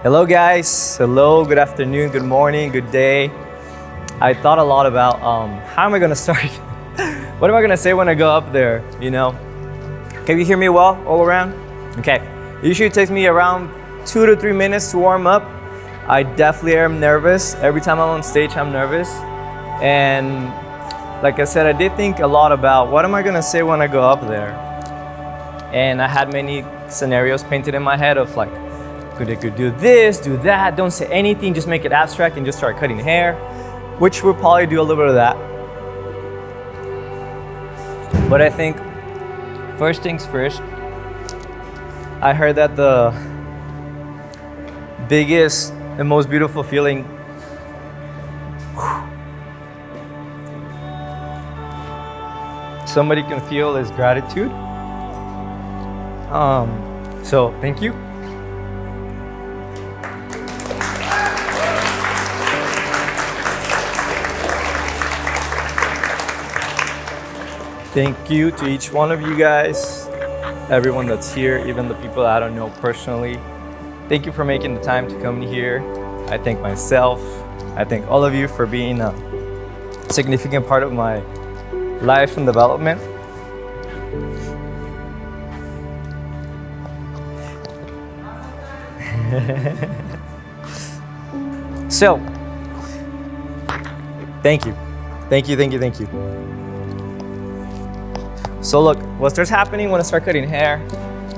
Hello guys, hello, good afternoon, good morning, good day. I thought a lot about how am I gonna start? What am I gonna say when I go up there, you know? Can you hear me well all around? Okay, usually it takes me around 2 to 3 minutes to warm up. I definitely am nervous. Every time I'm on stage, I'm nervous. And like I said, I did think a lot about what am I gonna say when I go up there? And I had many scenarios painted in my head of like, could do this, do that, don't say anything, just make it abstract and just start cutting hair, which we'll probably do a little bit of that. But I think first things first, I heard that the biggest and most beautiful feeling somebody can feel is gratitude. So thank you. Thank you to each one of you guys, everyone that's here, even the people that I don't know personally. Thank you for making the time to come here. I thank myself. I thank all of you for being a significant part of my life and development. So, thank you. Thank you, thank you, thank you. So look, what starts happening when I start cutting hair,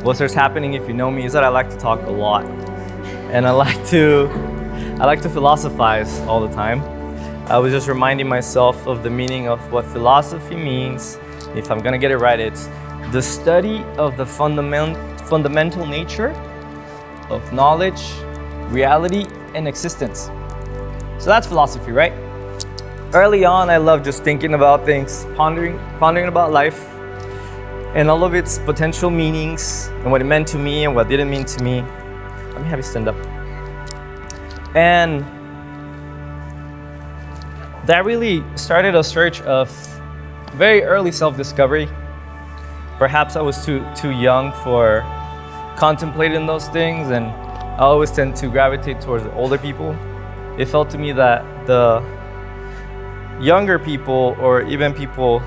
what starts happening if you know me is that I like to talk a lot. And I like to philosophize all the time. I was just reminding myself of the meaning of what philosophy means. If I'm gonna get it right, it's the study of the fundamental nature of knowledge, reality, and existence. So that's philosophy, right? Early on, I loved just thinking about things, pondering about life, and all of its potential meanings and what it meant to me and what didn't mean to me. Let me have you stand up. And that really started a search of very early self-discovery. Perhaps I was too young for contemplating those things, and I always tend to gravitate towards the older people. It felt to me that the younger people, or even people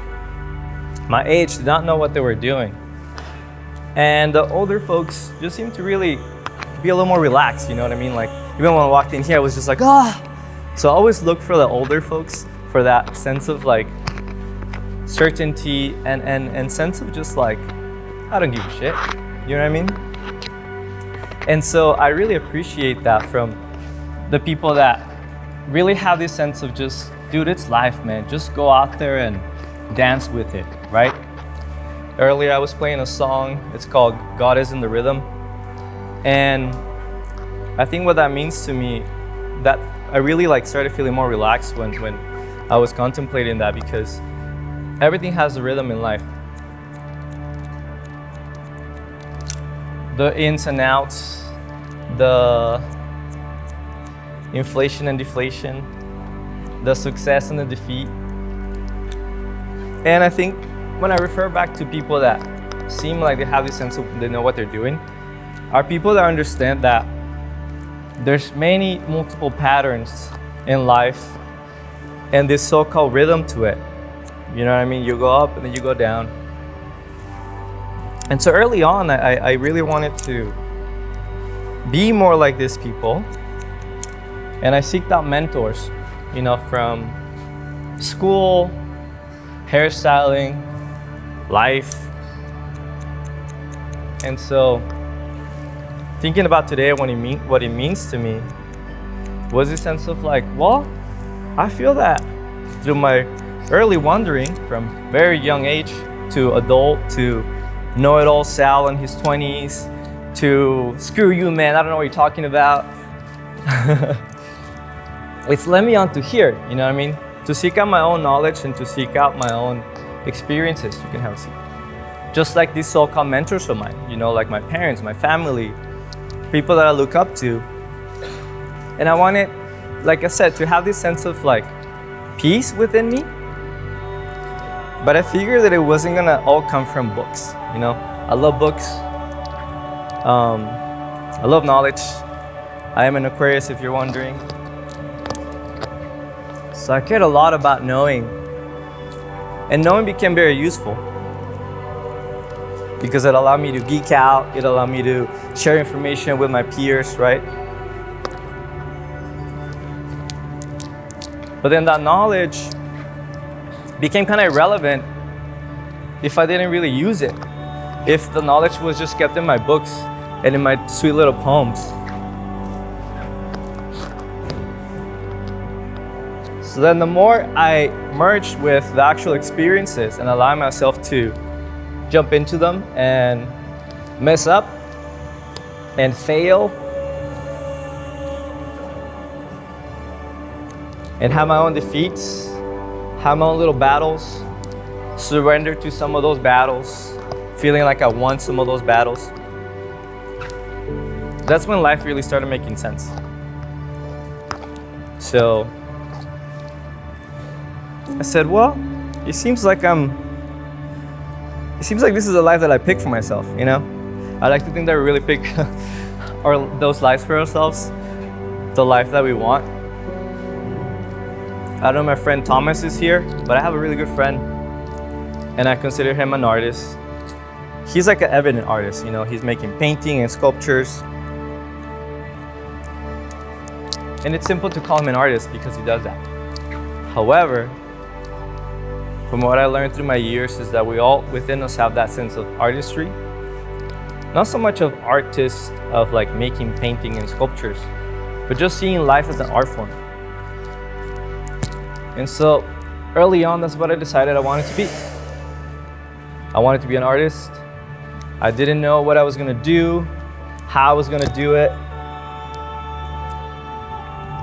my age, did not know what they were doing. And the older folks just seemed to really be a little more relaxed, you know what I mean? Like, even when I walked in here, I was just like, ah! So I always look for the older folks for that sense of like certainty and sense of just like, I don't give a shit, you know what I mean? And so I really appreciate that from the people that really have this sense of just, dude, it's life, man. Just go out there and dance with it, right? Earlier I was playing a song, it's called God is in the Rhythm. And I think what that means to me, that I really like started feeling more relaxed when I was contemplating that, because everything has a rhythm in life. The ins and outs, the inflation and deflation, the success and the defeat. And I think when I refer back to people that seem like they have this sense of they know what they're doing, are people that understand that there's many multiple patterns in life and this so-called rhythm to it. You know what I mean? You go up and then you go down. And so early on, I really wanted to be more like these people. And I seeked out mentors, you know, from school, hairstyling, life. And so thinking about today, what it means to me was a sense of like, well, I feel that through my early wandering from very young age to adult to know-it-all Sal in his 20s to screw you, man, I don't know what you're talking about. It's led me on to here, you know what I mean? To seek out my own knowledge and to seek out my own experiences. You can have a seat. Just like these so-called mentors of mine, you know, like my parents, my family, people that I look up to. And I wanted, like I said, to have this sense of like peace within me. But I figured that it wasn't gonna all come from books, you know? I love books. I love knowledge. I am an Aquarius if you're wondering. So I cared a lot about knowing. And knowing became very useful because it allowed me to geek out, it allowed me to share information with my peers, right? But then that knowledge became kind of irrelevant if I didn't really use it. If the knowledge was just kept in my books and in my sweet little poems. So then the more I merged with the actual experiences and allowed myself to jump into them and mess up and fail and have my own defeats, have my own little battles, surrender to some of those battles, feeling like I won some of those battles. That's when life really started making sense. So I said, well, it seems like this is a life that I picked for myself, you know? I like to think that we really pick those lives for ourselves, the life that we want. I don't know if my friend Thomas is here, but I have a really good friend and I consider him an artist. He's like an evident artist, you know? He's making painting and sculptures. And it's simple to call him an artist because he does that. However, from what I learned through my years is that we all within us have that sense of artistry. Not so much of artists of like making painting and sculptures, but just seeing life as an art form. And so early on, that's what I decided I wanted to be. I wanted to be an artist. I didn't know what I was gonna do, how I was gonna do it.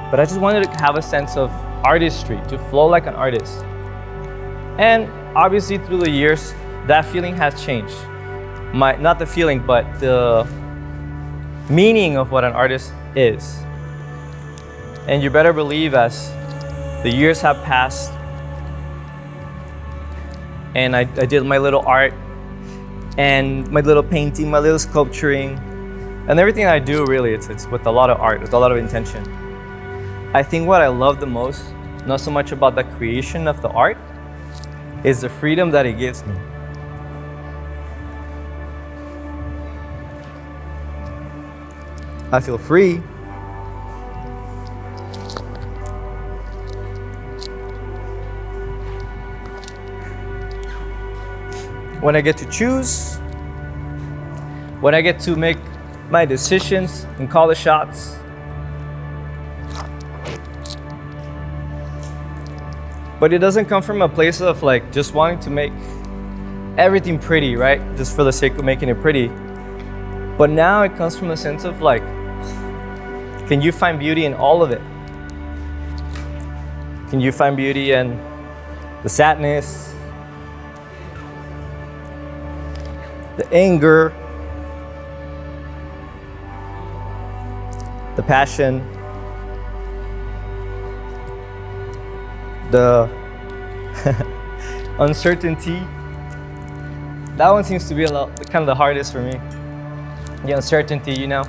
But I just wanted to have a sense of artistry, to flow like an artist. And obviously through the years, that feeling has changed. Not the feeling, but the meaning of what an artist is. And you better believe as the years have passed and I did my little art and my little painting, my little sculpturing, and everything I do really, it's with a lot of art, with a lot of intention. I think what I love the most, not so much about the creation of the art, is the freedom that it gives me. I feel free. When I get to choose, when I get to make my decisions and call the shots. But it doesn't come from a place of like just wanting to make everything pretty, right? Just for the sake of making it pretty. But now it comes from a sense of like, can you find beauty in all of it? Can you find beauty in the sadness, the anger, the passion, the uncertainty? That one seems to be kind of the hardest for me. The uncertainty, you know?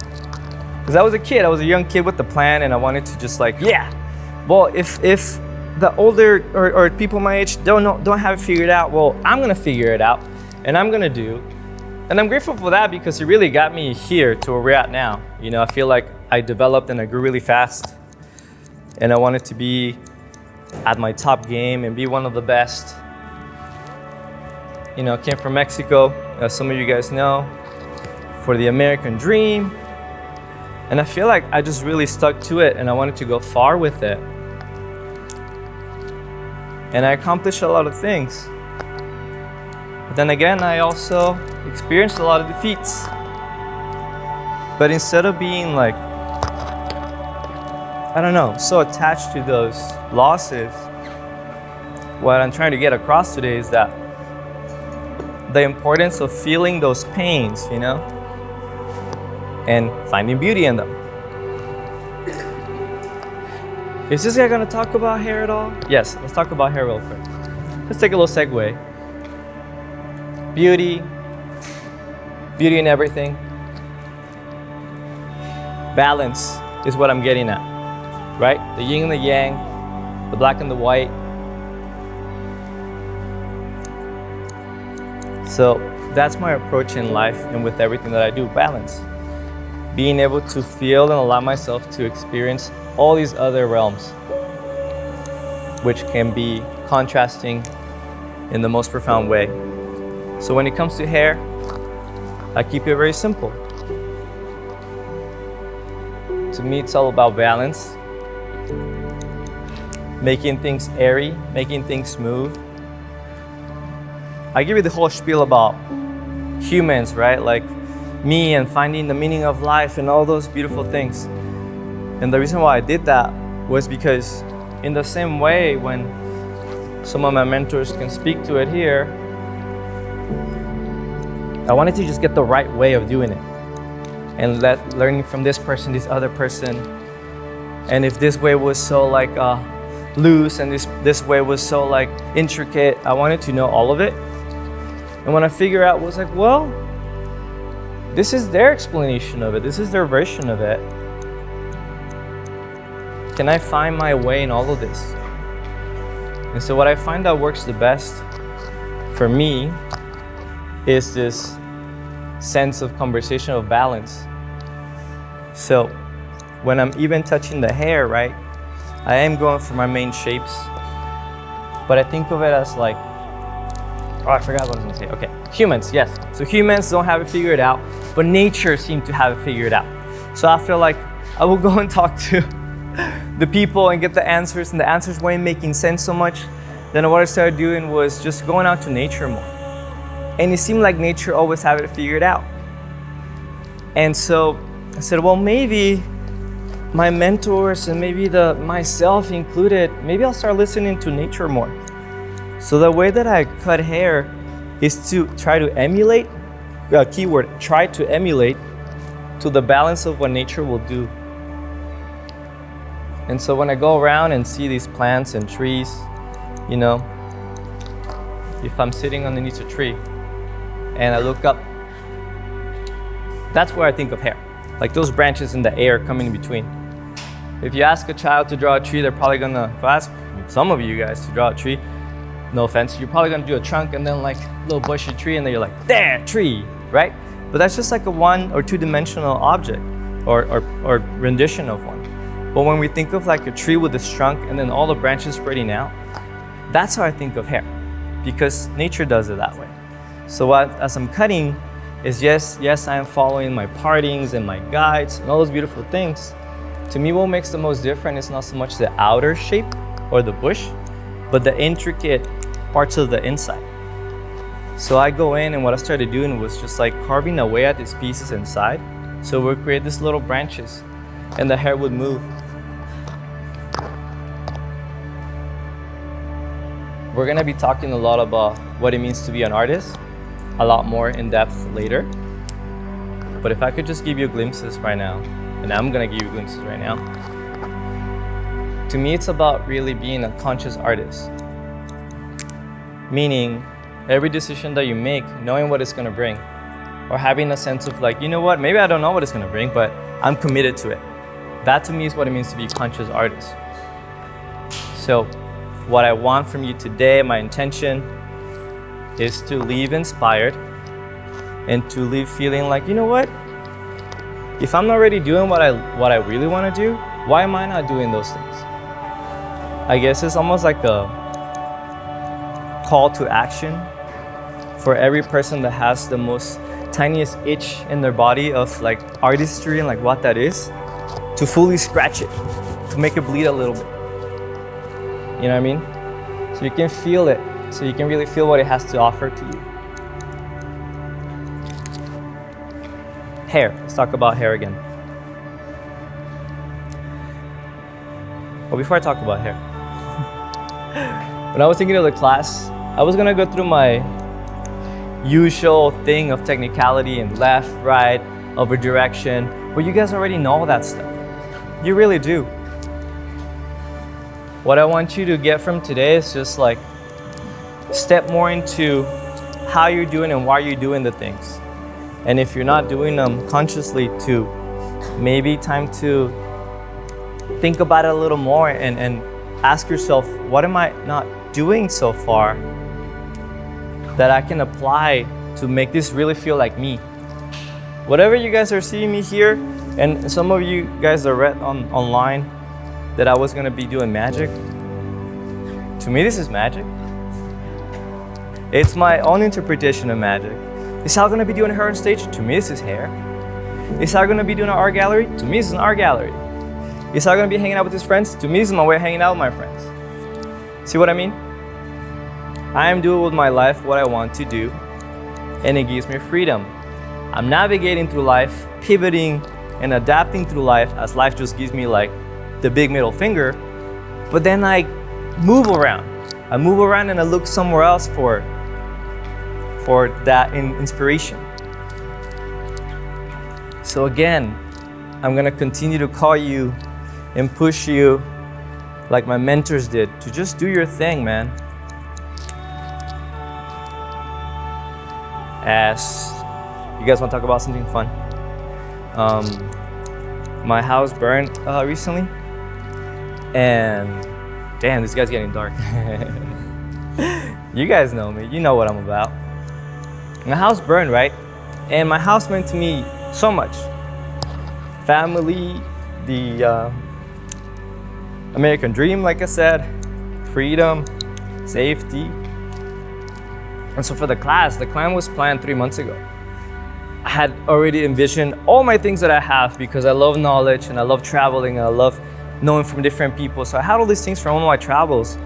Because I was a kid, I was a young kid with the plan and I wanted to just like, yeah. Well, if the older or people my age don't have it figured out, well, I'm gonna figure it out and I'm gonna do. And I'm grateful for that because it really got me here to where we're at now. You know, I feel like I developed and I grew really fast and I wanted to be at my top game and be one of the best. You know, came from Mexico, as some of you guys know, for the American dream. And I feel like I just really stuck to it and I wanted to go far with it. And I accomplished a lot of things. But then again, I also experienced a lot of defeats. But instead of being like, I don't know, so attached to those losses, what I'm trying to get across today is that the importance of feeling those pains, you know, and finding beauty in them. Is this guy gonna talk about hair at all? Yes, let's talk about hair real quick. Let's take a little segue. Beauty in everything. Balance is what I'm getting at, right? The yin and the yang, the black and the white. So that's my approach in life and with everything that I do, balance. Being able to feel and allow myself to experience all these other realms, which can be contrasting in the most profound way. So when it comes to hair, I keep it very simple. To me, it's all about balance, making things airy, making things smooth. I give you the whole spiel about humans, right? Like me and finding the meaning of life and all those beautiful things. And the reason why I did that was because in the same way, when some of my mentors can speak to it here, I wanted to just get the right way of doing it and learning from this person, this other person. And if this way was so like loose and this way was so like intricate, I wanted to know all of it. And when I figured out, was like, well, this is their explanation of it. This is their version of it. Can I find my way in all of this? And so what I find that works the best for me is this sense of conversational balance. So when I'm even touching the hair, right, I am going for my main shapes, but I think of it as like, oh, I forgot what I was gonna say. Okay, humans, yes. So humans don't have it figured out, but nature seems to have it figured out. So I feel like I will go and talk to the people and get the answers, and the answers weren't making sense so much. Then what I started doing was just going out to nature more. And it seemed like nature always had it figured out. And so I said, well, maybe my mentors and maybe myself included, maybe I'll start listening to nature more. So the way that I cut hair is to try to emulate, keyword, try to emulate to the balance of what nature will do. And so when I go around and see these plants and trees, you know, if I'm sitting underneath a tree and I look up, that's where I think of hair. Like those branches in the air coming in between. If you ask a child to draw a tree, they're probably gonna, if I ask some of you guys to draw a tree, no offense, you're probably gonna do a trunk and then like a little bushy tree and then you're like, there, tree, right? But that's just like a 1 or 2 dimensional object or rendition of one. But when we think of like a tree with this trunk and then all the branches spreading out, that's how I think of hair, because nature does it that way. So as I'm cutting, is yes, I am following my partings and my guides and all those beautiful things. To me, what makes the most different is not so much the outer shape or the bush, but the intricate parts of the inside. So I go in and what I started doing was just like carving away at these pieces inside. So we'll create these little branches and the hair would move. We're gonna be talking a lot about what it means to be an artist, a lot more in depth later. But if I could just give you glimpses right now, and I'm gonna give you glimpses right now. To me, it's about really being a conscious artist. Meaning, every decision that you make, knowing what it's gonna bring, or having a sense of like, you know what, maybe I don't know what it's gonna bring, but I'm committed to it. That to me is what it means to be a conscious artist. So, what I want from you today, my intention, is to leave inspired and to leave feeling like, you know what? If I'm not already doing what I really want to do, why am I not doing those things? I guess it's almost like a call to action for every person that has the most tiniest itch in their body of like artistry and like what that is, to fully scratch it, to make it bleed a little bit. You know what I mean? So you can feel it, so you can really feel what it has to offer to you. Hair, let's talk about hair again. Well, before I talk about hair, when I was thinking of the class, I was gonna go through my usual thing of technicality and left, right, over direction, but you guys already know all that stuff. You really do. What I want you to get from today is just like step more into how you're doing and why you're doing the things. And if you're not doing them consciously, to maybe time to think about it a little more and ask yourself, what am I not doing so far that I can apply to make this really feel like me? Whatever you guys are seeing me here, and some of you guys are read online that I was gonna be doing magic. To me, this is magic. It's my own interpretation of magic. Is Sal gonna be doing hair on stage? To me, this is hair. Is Sal gonna be doing an art gallery? To me, this is an art gallery. Is Sal gonna be hanging out with his friends? To me, this is my way of hanging out with my friends. See what I mean? I am doing with my life what I want to do, and it gives me freedom. I'm navigating through life, pivoting and adapting through life as life just gives me like the big middle finger, but then I move around. I move around and I look somewhere else for that inspiration. So again, I'm gonna continue to call you and push you like my mentors did to just do your thing, man. As you guys want to talk about something fun? My house burned recently, and damn, this guy's getting dark. You guys know me, you know what I'm about. My house burned, right? And my house meant to me so much. Family, the American dream, like I said, freedom, safety. And so for the clan was planned 3 months ago. I had already envisioned all my things that I have because I love knowledge and I love traveling and I love knowing from different people. So I had all these things from all my travels.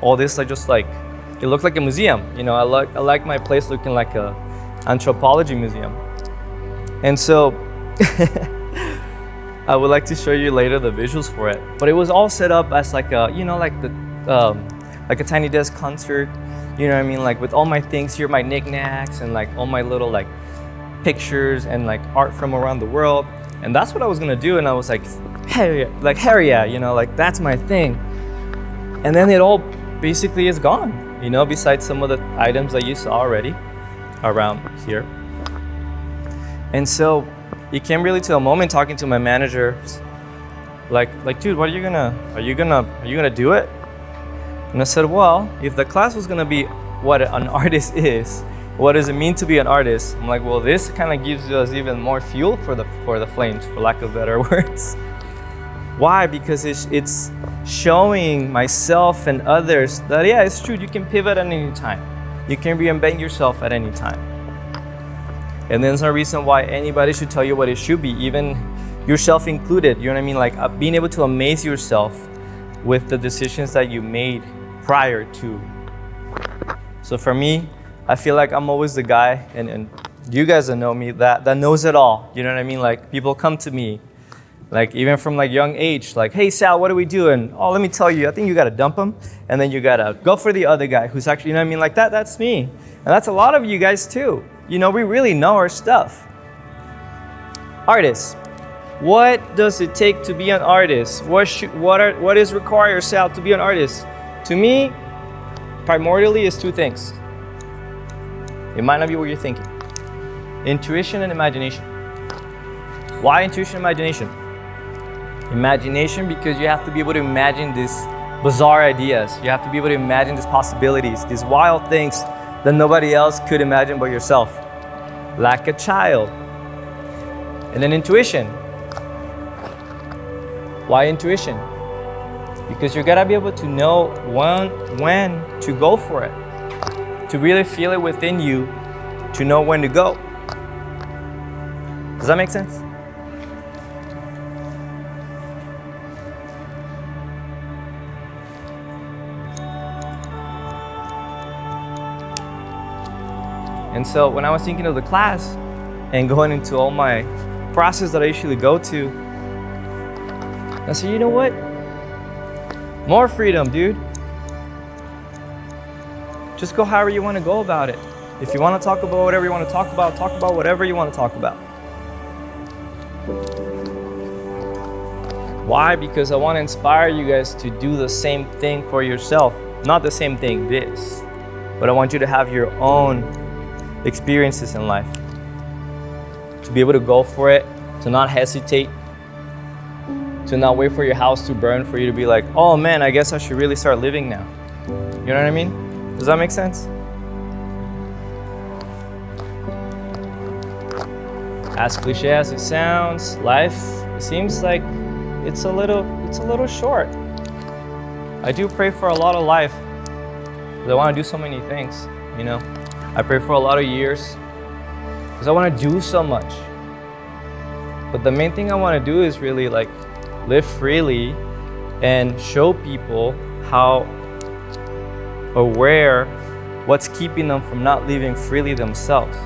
All this, it looked like a museum. You know, I like my place looking like a anthropology museum. And so I would like to show you later the visuals for it. But it was all set up as like a, you know, like a Tiny Desk concert. You know what I mean? Like with all my things here, my knickknacks and like all my little like pictures and like art from around the world. And that's what I was gonna do. And I was like, hell yeah, you know, like that's my thing. And then it all basically is gone, you know, besides some of the items that you saw already around here. And so it came really to a moment talking to my managers, like, dude, what are you gonna do it? And I said, well, if the class was gonna be what an artist is, what does it mean to be an artist? I'm like, well, this kind of gives us even more fuel for the flames, for lack of better words. Why? Because it's showing myself and others that, yeah, it's true, you can pivot at any time. You can reinvent yourself at any time. And there's no reason why anybody should tell you what it should be, even yourself included. You know what I mean? Like being able to amaze yourself with the decisions that you made prior to. So for me, I feel like I'm always the guy, and you guys that know me, that knows it all. You know what I mean? Like people come to me, like even from like young age, like, hey Sal, what do we do? And oh, let me tell you, I think you gotta dump him, and then you gotta go for the other guy who's actually, you know what I mean? Like that's me. And that's a lot of you guys too. You know, we really know our stuff. Artists. What does it take to be an artist? What is required, Sal, to be an artist? To me, primordially is two things. It might not be what you're thinking. Intuition and imagination. Why intuition and imagination? Imagination because you have to be able to imagine these bizarre ideas. You have to be able to imagine these possibilities, these wild things that nobody else could imagine but yourself. Like a child. And then intuition. Why intuition? Because you gotta be able to know when to go for it. To really feel it within you, to know when to go. Does that make sense? And so when I was thinking of the class and going into all my process that I usually go to, I said, you know what? More freedom, dude. Just go however you want to go about it. If you want to talk about whatever you want to talk about whatever you want to talk about. Why? Because I want to inspire you guys to do the same thing for yourself. Not the same thing, this. But I want you to have your own experiences in life. To be able to go for it, to not hesitate, to not wait for your house to burn for you to be like, oh man, I guess I should really start living now. You know what I mean? Does that make sense? As cliche as it sounds, life, it seems like it's a little short. I do pray for a lot of life because I want to do so many things, you know. I pray for a lot of years because I want to do so much. But the main thing I want to do is really like live freely and show people how aware what's keeping them from not living freely themselves.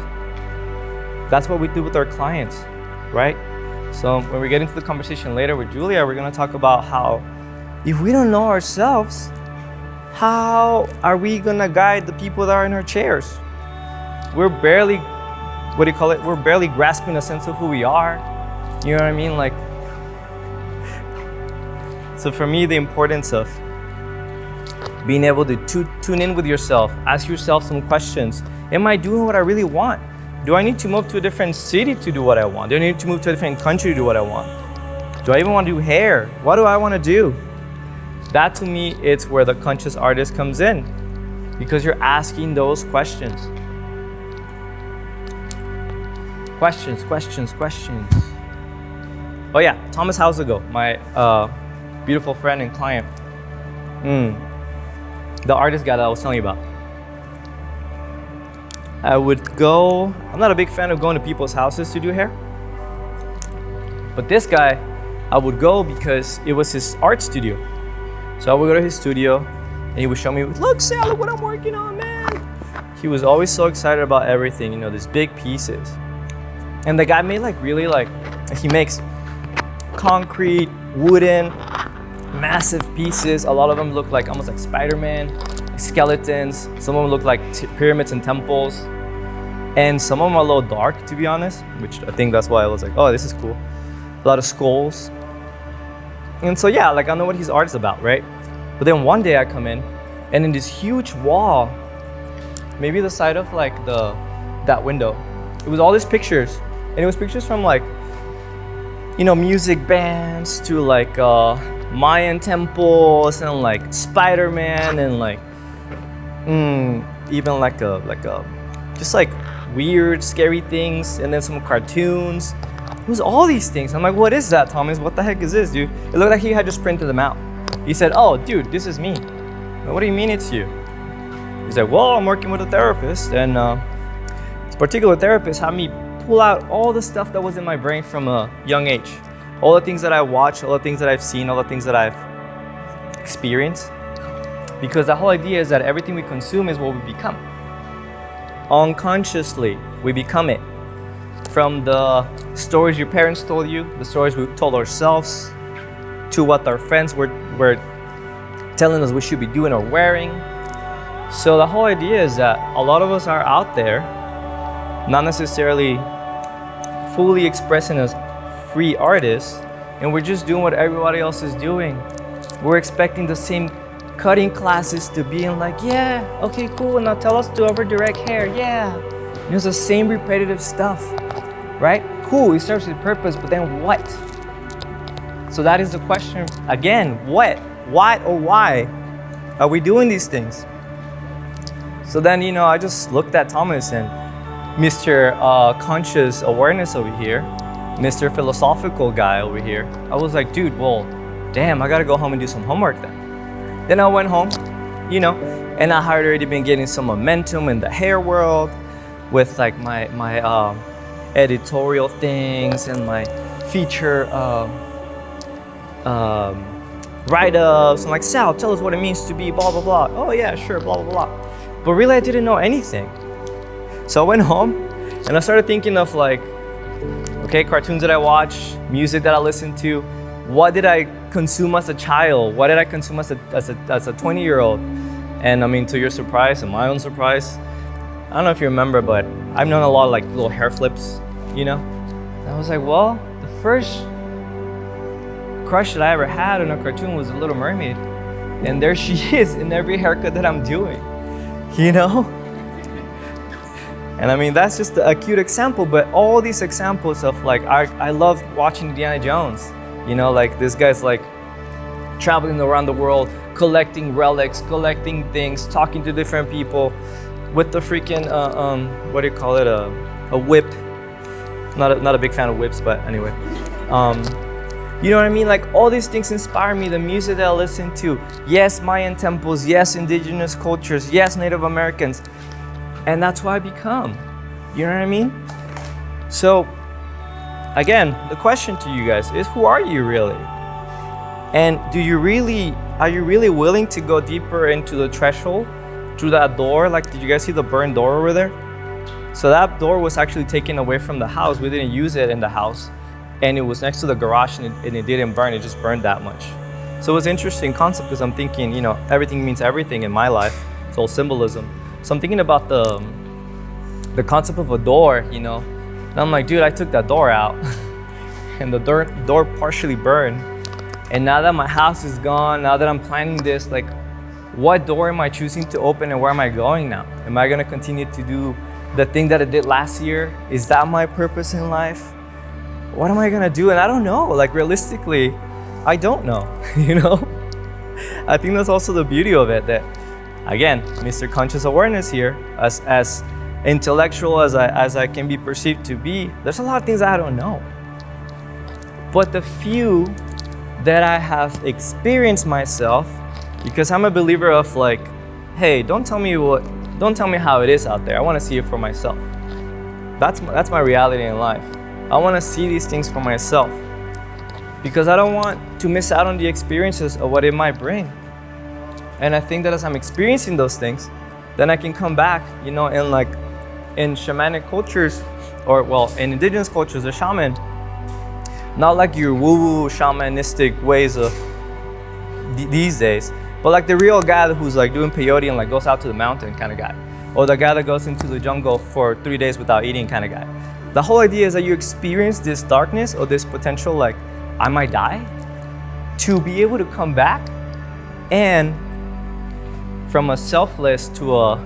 That's what we do with our clients, right? So when we get into the conversation later with Julia, we're going to talk about how if we don't know ourselves, how are we going to guide the people that are in our chairs? We're barely, we're barely grasping a sense of who we are. You know what I mean? Like, so for me, the importance of being able to tune in with yourself, ask yourself some questions. Am I doing what I really want? Do I need to move to a different city to do what I want? Do I need to move to a different country to do what I want? Do I even want to do hair? What do I want to do? That to me, it's where the conscious artist comes in, because you're asking those questions. Questions. Oh yeah, Thomas Salcedo, my beautiful friend and client. The artist guy that I was telling you about. I would go, I'm not a big fan of going to people's houses to do hair. But this guy, I would go because it was his art studio. So I would go to his studio and he would show me, look, Sal, look what I'm working on, man. He was always so excited about everything, you know, these big pieces. And the guy made he makes concrete, wooden, massive pieces. A lot of them look like almost like Spider-Man. Skeletons, some of them look like pyramids and temples, and some of them are a little dark, to be honest, which I think that's why I was like, oh, this is cool. A lot of skulls. And so yeah, like I know what his art is about, right? But then one day I come in, and in this huge wall, maybe the side of like that window, it was all these pictures, and it was pictures from like, you know, music bands to like Mayan temples and like Spider-Man and like even like a just like weird scary things, and then some cartoons. It was all these things. I'm like, what is that, Thomas? What the heck is this, dude? It looked like he had just printed them out. He said, oh dude, this is me. What do you mean it's you? He's like, well, I'm working with a therapist, and this particular therapist had me pull out all the stuff that was in my brain from a young age. All the things that I watched, all the things that I've seen, all the things that I've experienced. Because the whole idea is that everything we consume is what we become. Unconsciously, we become it. From the stories your parents told you, the stories we told ourselves, to what our friends were telling us we should be doing or wearing. So the whole idea is that a lot of us are out there, not necessarily fully expressing as free artists, and we're just doing what everybody else is doing. We're expecting the same cutting classes to be in like, yeah, okay, cool, now tell us to over direct hair, yeah. And it's the same repetitive stuff, right? Cool, it serves its purpose, but then what? So that is the question again, what or why are we doing these things? So then, you know, I just looked at Thomas and Mr. Conscious Awareness over here, Mr. Philosophical guy over here. I was like, dude, well, damn, I gotta go home and do some homework then. Then I went home, you know, and I had already been getting some momentum in the hair world with like my editorial things and my feature write-ups. I'm like, Sal, tell us what it means to be blah, blah, blah. Oh yeah, sure, blah, blah, blah. But really I didn't know anything. So I went home and I started thinking of like, okay, cartoons that I watch, music that I listen to, what did I consume as a child? What did I consume as a 20-year-old? And I mean, to your surprise and my own surprise, I don't know if you remember, but I've known a lot of like little hair flips, you know? And I was like, well, the first crush that I ever had on a cartoon was a Little Mermaid. And there she is in every haircut that I'm doing, you know? And I mean, that's just a cute example, but all these examples of like, I love watching Indiana Jones. You know, like this guy's like traveling around the world, collecting relics, collecting things, talking to different people with the freaking, what do you call it, a whip. Not a big fan of whips, but anyway. You know what I mean? Like all these things inspire me, the music that I listen to. Yes, Mayan temples, yes, indigenous cultures, yes, Native Americans. And that's who I become. You know what I mean? So again, the question to you guys is, who are you really? And are you really willing to go deeper into the threshold through that door? Like, did you guys see the burned door over there? So that door was actually taken away from the house. We didn't use it in the house. And it was next to the garage and it didn't burn, it just burned that much. So it was an interesting concept because I'm thinking, you know, everything means everything in my life. It's all symbolism. So I'm thinking about the concept of a door, you know. And I'm like, dude, I took that door out and the door partially burned. And now that my house is gone, now that I'm planning this, like, what door am I choosing to open and where am I going now? Am I gonna continue to do the thing that I did last year? Is that my purpose in life? What am I gonna do? And I don't know, like realistically, I don't know, you know? I think that's also the beauty of it, that again, Mr. Conscious Awareness here, as intellectual as I can be perceived to be, there's a lot of things I don't know. But the few that I have experienced myself, because I'm a believer of like, hey, don't tell me how it is out there. I want to see it for myself. That's my reality in life. I want to see these things for myself because I don't want to miss out on the experiences of what it might bring. And I think that as I'm experiencing those things, then I can come back, you know, in shamanic cultures, or well, in indigenous cultures, a shaman, not like your woo-woo shamanistic ways of these days, but like the real guy who's like doing peyote and like goes out to the mountain kind of guy, or the guy that goes into the jungle for 3 days without eating kind of guy. The whole idea is that you experience this darkness or this potential, like, I might die, to be able to come back and from a selfish to a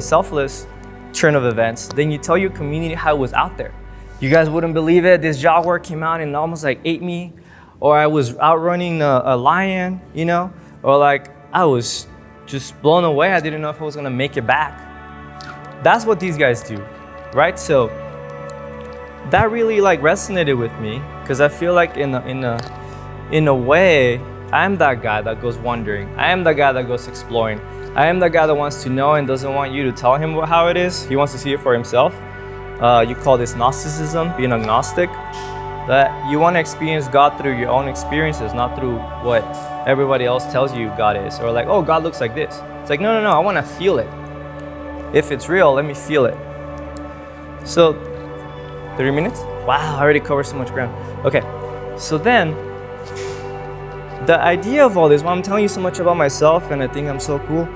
selfless turn of events, then you tell your community how it was out there. You guys wouldn't believe it. This jaguar came out and almost like ate me, or I was outrunning a lion, you know, or like I was just blown away. I didn't know if I was gonna make it back. That's what these guys do, right? So that really like resonated with me because I feel like in a way, I'm that guy that goes wandering. I am the guy that goes exploring. I am the guy that wants to know and doesn't want you to tell him how it is. He wants to see it for himself. You call this Gnosticism, being agnostic. That you want to experience God through your own experiences, not through what everybody else tells you God is. Or like, oh, God looks like this. It's like, no, I want to feel it. If it's real, let me feel it. So, 3 minutes? Wow, I already covered so much ground. Okay, so then, the idea of all this, why I'm telling you so much about myself and I think I'm so cool,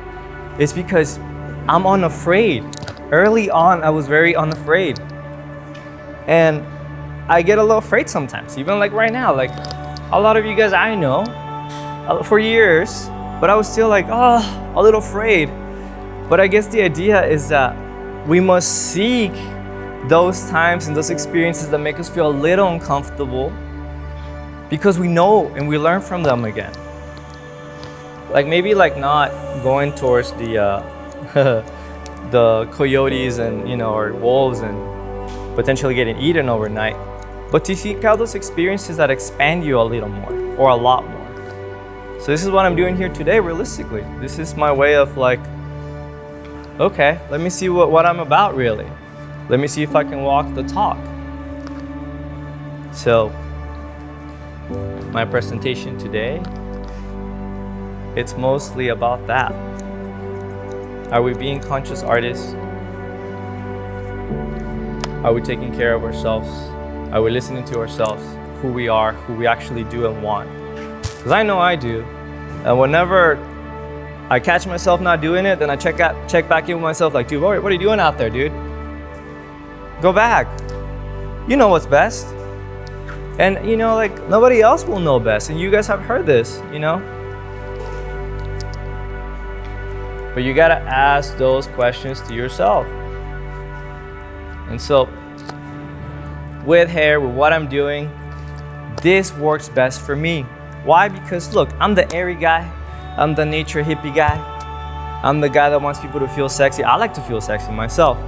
is because I'm unafraid. Early on, I was very unafraid. And I get a little afraid sometimes, even like right now. Like a lot of you guys I know for years, but I was still like, a little afraid. But I guess the idea is that we must seek those times and those experiences that make us feel a little uncomfortable because we know and we learn from them again. Like maybe like not going towards the the coyotes and, you know, or wolves and potentially getting eaten overnight, but to seek out those experiences that expand you a little more or a lot more. So this is what I'm doing here today, realistically. This is my way of like, okay, let me see what I'm about really. Let me see if I can walk the talk. So my presentation today, it's mostly about that. Are we being conscious artists? Are we taking care of ourselves? Are we listening to ourselves, who we are, who we actually do and want? Because I know I do. And whenever I catch myself not doing it, then I check back in with myself like, dude, what are you doing out there, dude? Go back. You know what's best. And you know, like nobody else will know best. And you guys have heard this, you know? But you gotta ask those questions to yourself. And so, with hair, with what I'm doing, this works best for me. Why? Because look, I'm the airy guy. I'm the nature hippie guy. I'm the guy that wants people to feel sexy. I like to feel sexy myself.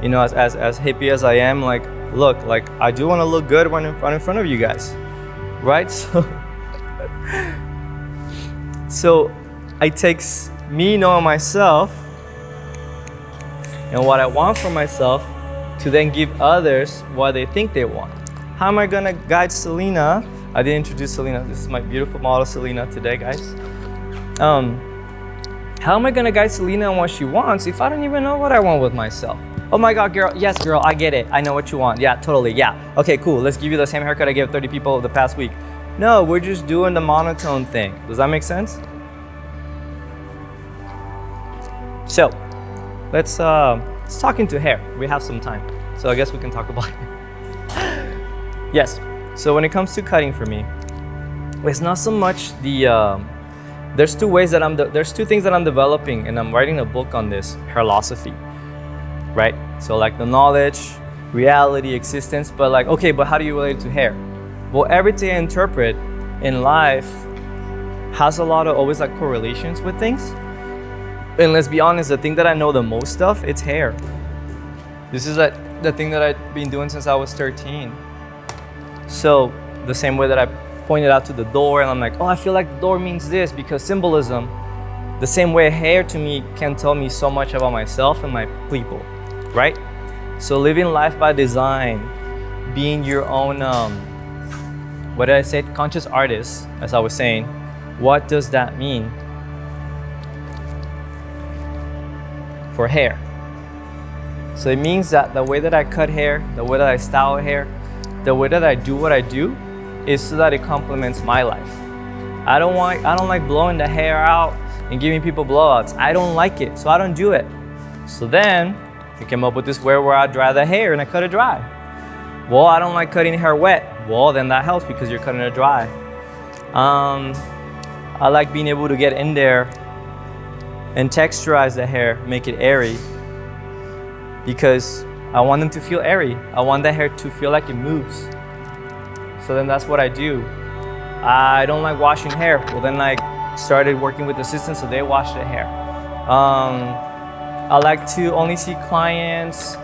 You know, as hippie as I am, like, look, like I do want to look good when in front of you guys, right? So it takes me knowing myself and what I want for myself to then give others what they think they want. How am I gonna guide Selena? I didn't introduce Selena. This is my beautiful model, Selena, today, guys. How am I gonna guide Selena on what she wants if I don't even know what I want with myself? Oh my God, girl, yes, girl, I get it. I know what you want. Yeah, totally, yeah. Okay, cool, let's give you the same haircut I gave 30 people the past week. No, we're just doing the monotone thing. Does that make sense? So, let's talk into hair. We have some time, so I guess we can talk about it. Yes, so when it comes to cutting for me, it's not so much the, there's two things that I'm developing, and I'm writing a book on this, HAIRLOSOPhy, right? So like the knowledge, reality, existence, but like, okay, but how do you relate it to hair? Well, everything I interpret in life has a lot of always like correlations with things. And let's be honest, the thing that I know the most of, it's hair. This is like the thing that I've been doing since I was 13. So the same way that I pointed out to the door and I'm like, oh, I feel like the door means this because symbolism, the same way hair to me can tell me so much about myself and my people, right? So living life by design, being your own, what did I say? Conscious artist, as I was saying. What does that mean for hair? So it means that the way that I cut hair, the way that I style hair, the way that I do what I do is so that it complements my life. I don't like blowing the hair out and giving people blowouts. I don't like it, so I don't do it. So then we came up with this way where I dry the hair and I cut it dry. Well, I don't like cutting hair wet. Well, then that helps because you're cutting it dry. I like being able to get in there and texturize the hair, make it airy, because I want them to feel airy. I want the hair to feel like it moves. So then that's what I do. I don't like washing hair. Well, then I started working with assistants, so they wash the hair. I like to only see clients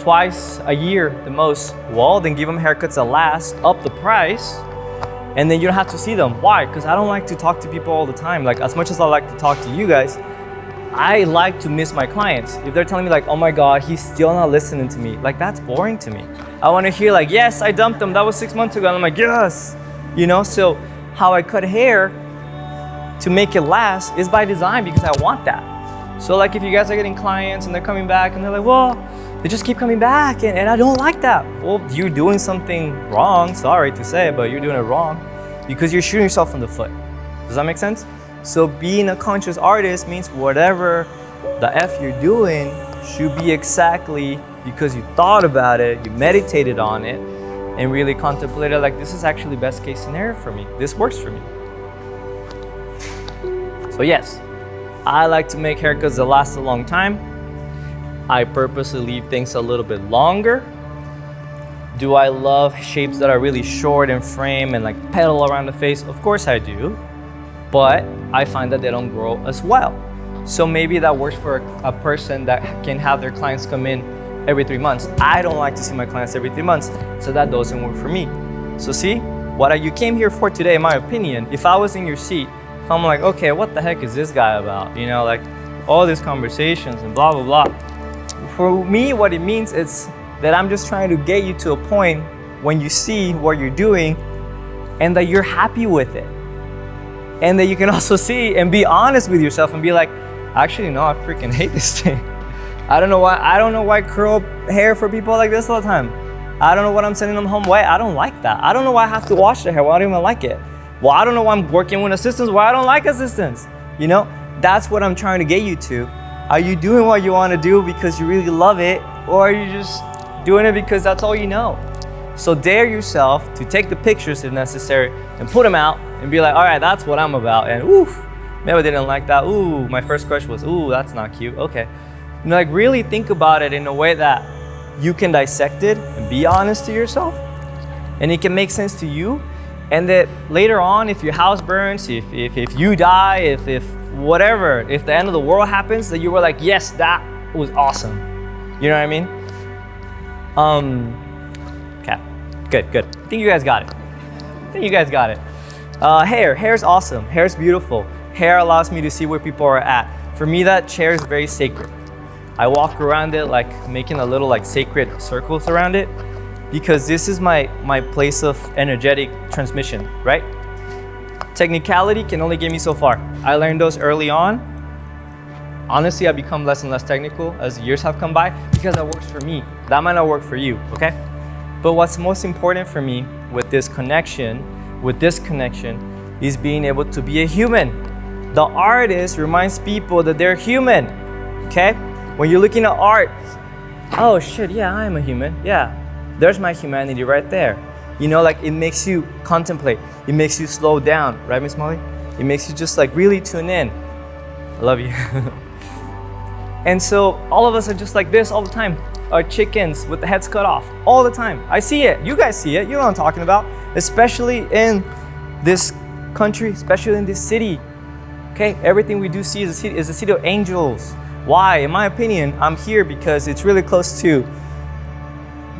twice a year, the most. Well, then give them haircuts that last, up the price, and then you don't have to see them. Why? Because I don't like to talk to people all the time. Like, as much as I like to talk to you guys, I like to miss my clients. If they're telling me like, oh my God, he's still not listening to me, like that's boring to me. I want to hear like, yes, I dumped him, that was 6 months ago. And I'm like, yes, you know? So how I cut hair to make it last is by design because I want that. So like if you guys are getting clients and they're coming back and they're like, well, they just keep coming back and I don't like that. Well, you're doing something wrong, sorry to say, but you're doing it wrong because you're shooting yourself in the foot. Does that make sense? So being a conscious artist means whatever the F you're doing should be exactly because you thought about it, you meditated on it, and really contemplated like, this is actually best case scenario for me. This works for me. So yes, I like to make haircuts that last a long time. I purposely leave things a little bit longer. Do I love shapes that are really short and frame and like pedal around the face? Of course I do. But I find that they don't grow as well. So maybe that works for a person that can have their clients come in every 3 months. I don't like to see my clients every 3 months, so that doesn't work for me. So see, what you came here for today, in my opinion, if I was in your seat, if I'm like, okay, what the heck is this guy about? You know, like all these conversations and blah, blah, blah. For me, what it means is that I'm just trying to get you to a point when you see what you're doing and that you're happy with it. And that you can also see and be honest with yourself and be like, actually, no, I freaking hate this thing. I don't know why I curl hair for people like this all the time. I don't know what I'm sending them home. Why? I don't like that. I don't know why I have to wash their hair. Why I don't even like it. Well, I don't know why I'm working with assistants. Why I don't like assistants. You know, that's what I'm trying to get you to. Are you doing what you want to do because you really love it? Or are you just doing it because that's all you know? So dare yourself to take the pictures if necessary and put them out and be like, all right, that's what I'm about. And oof, maybe I didn't like that. Ooh, my first crush was, ooh, that's not cute. Okay. You know, like really think about it in a way that you can dissect it and be honest to yourself and it can make sense to you. And that later on, if your house burns, if you die, if whatever, if the end of the world happens, that you were like, yes, that was awesome. You know what I mean? Okay, good. I think you guys got it. Hair's awesome. Hair's beautiful. Hair allows me to see where people are at. For me, that chair is very sacred. I walk around it like making a little like sacred circles around it, because this is my place of energetic transmission, right? Technicality can only get me so far. I learned those early on. Honestly, I've become less and less technical as years have come by because that works for me. That might not work for you, okay? But what's most important for me with this connection, is being able to be a human. The artist reminds people that they're human, okay? When you're looking at art, oh shit, yeah, I am a human, yeah. There's my humanity right there. You know, like it makes you contemplate. It makes you slow down, right, Miss Molly? It makes you just like really tune in. I love you. And so all of us are just like this all the time. Our chickens with the heads cut off all the time. I see it, you guys see it, you know what I'm talking about. Especially in this country, especially in this city. Okay, everything we do see is a city of angels. Why? In my opinion, I'm here because it's really close to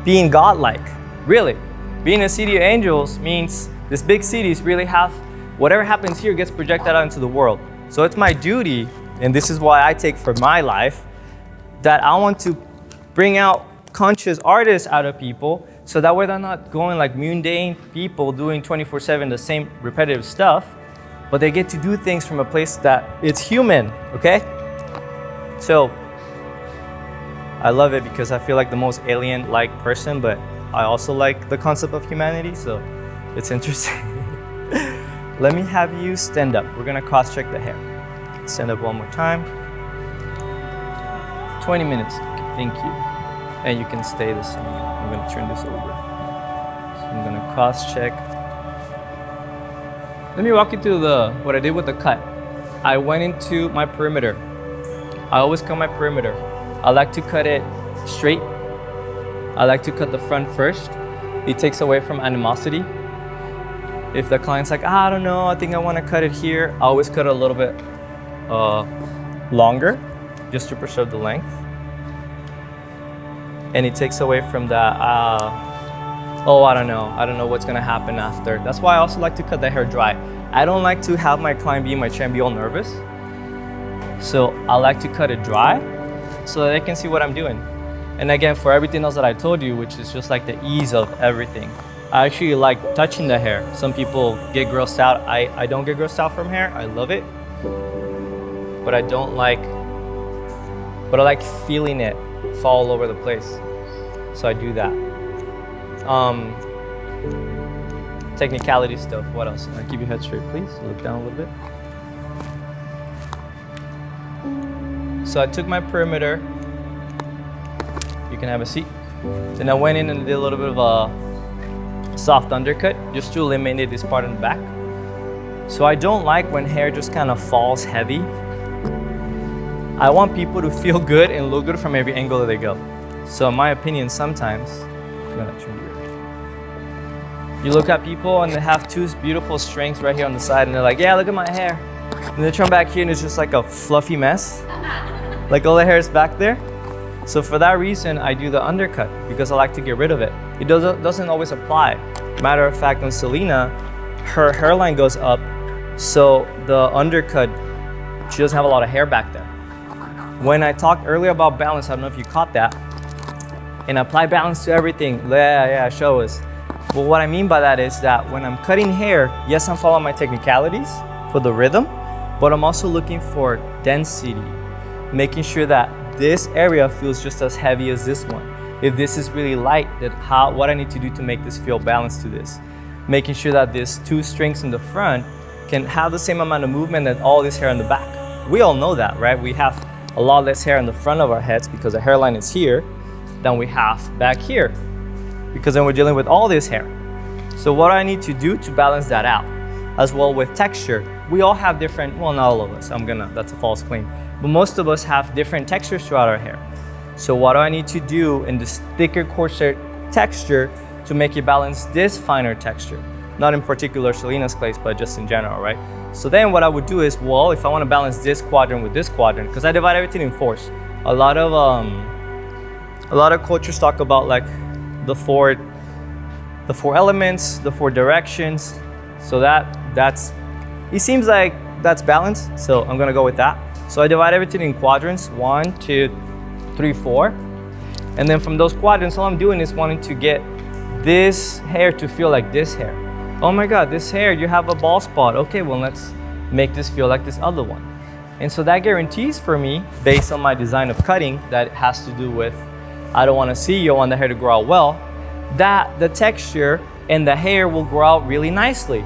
being godlike. Really, being a city of angels means this big cities really have, whatever happens here gets projected out into the world. So it's my duty, and this is why I take for my life, that I want to bring out conscious artists out of people, so that way they're not going like mundane people doing 24/7 the same repetitive stuff, but they get to do things from a place that it's human, okay? So I love it because I feel like the most alien-like person, but I also like the concept of humanity, so it's interesting. Let me have you stand up. We're gonna cross-check the hair. Stand up one more time. 20 minutes, thank you. And you can stay the same. I'm gonna turn this over. So I'm gonna cross-check. Let me walk you through what I did with the cut. I went into my perimeter. I always cut my perimeter. I like to cut it straight. I like to cut the front first. It takes away from animosity. If the client's like, I don't know, I think I want to cut it here, I always cut it a little bit longer, just to preserve the length. And it takes away from that, oh, I don't know what's gonna happen after. That's why I also like to cut the hair dry. I don't like to have my client be in my chair and be all nervous. So I like to cut it dry so that they can see what I'm doing. And again, for everything else that I told you, which is just like the ease of everything, I actually like touching the hair. Some people get grossed out. I don't get grossed out from hair. I love it. But I like feeling it fall all over the place. So I do that. Technicality stuff, what else? Keep your head straight, please. Look down a little bit. So I took my perimeter. You can have a seat. Then I went in and did a little bit of a soft undercut just to eliminate this part in the back. So I don't like when hair just kind of falls heavy. I want people to feel good and look good from every angle that they go. So in my opinion, sometimes, I'm gonna turn you look at people and they have two beautiful strings right here on the side and they're like, yeah, look at my hair. And they turn back here and it's just like a fluffy mess. Like all the hair is back there. So for that reason, I do the undercut because I like to get rid of it. It doesn't always apply. Matter of fact, on Selena, her hairline goes up, so the undercut, she doesn't have a lot of hair back there. When I talked earlier about balance, I don't know if you caught that, and apply balance to everything. Yeah, show us. Well, what I mean by that is that when I'm cutting hair, yes, I'm following my technicalities for the rhythm, but I'm also looking for density, making sure that this area feels just as heavy as this one. If this is really light, what I need to do to make this feel balanced to this. Making sure that these two strings in the front can have the same amount of movement as all this hair in the back. We all know that, right? We have a lot less hair in the front of our heads because the hairline is here than we have back here, because then we're dealing with all this hair. So what I need to do to balance that out, as well with texture. We all have different, well, not all of us, that's a false claim, but most of us have different textures throughout our hair. So what do I need to do in this thicker, coarser texture to make it balance this finer texture. Not in particular Selena's clays, but just in general, right? So then what I would do is, well, if I want to balance this quadrant with this quadrant, because I divide everything in fours. A lot of cultures talk about like the four elements, the four directions. So it seems like that's balanced. So I'm gonna go with that. So I divide everything in quadrants, 1, 2, 3, 4. And then from those quadrants, all I'm doing is wanting to get this hair to feel like this hair. Oh my God, this hair, you have a bald spot. Okay, well, let's make this feel like this other one. And so that guarantees for me, based on my design of cutting, that has to do with, I don't want to see, you want the hair to grow out well, that the texture and the hair will grow out really nicely.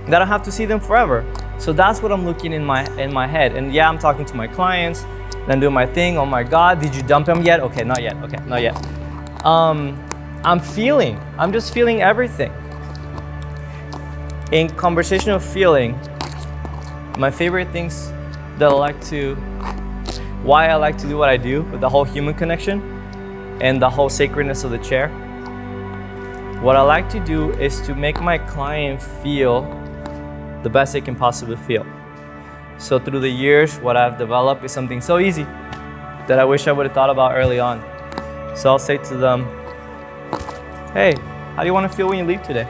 That I don't have to see them forever. So that's what I'm looking in my head. And yeah, I'm talking to my clients, then doing my thing. Oh my God, did you dump them yet? Okay, not yet. Okay, not yet. I'm just feeling everything. In conversation of feeling, my favorite things that why I like to do what I do with the whole human connection and the whole sacredness of the chair. What I like to do is to make my client feel the best they can possibly feel. So through the years, what I've developed is something so easy that I wish I would have thought about early on. So I'll say to them, hey, how do you want to feel when you leave today?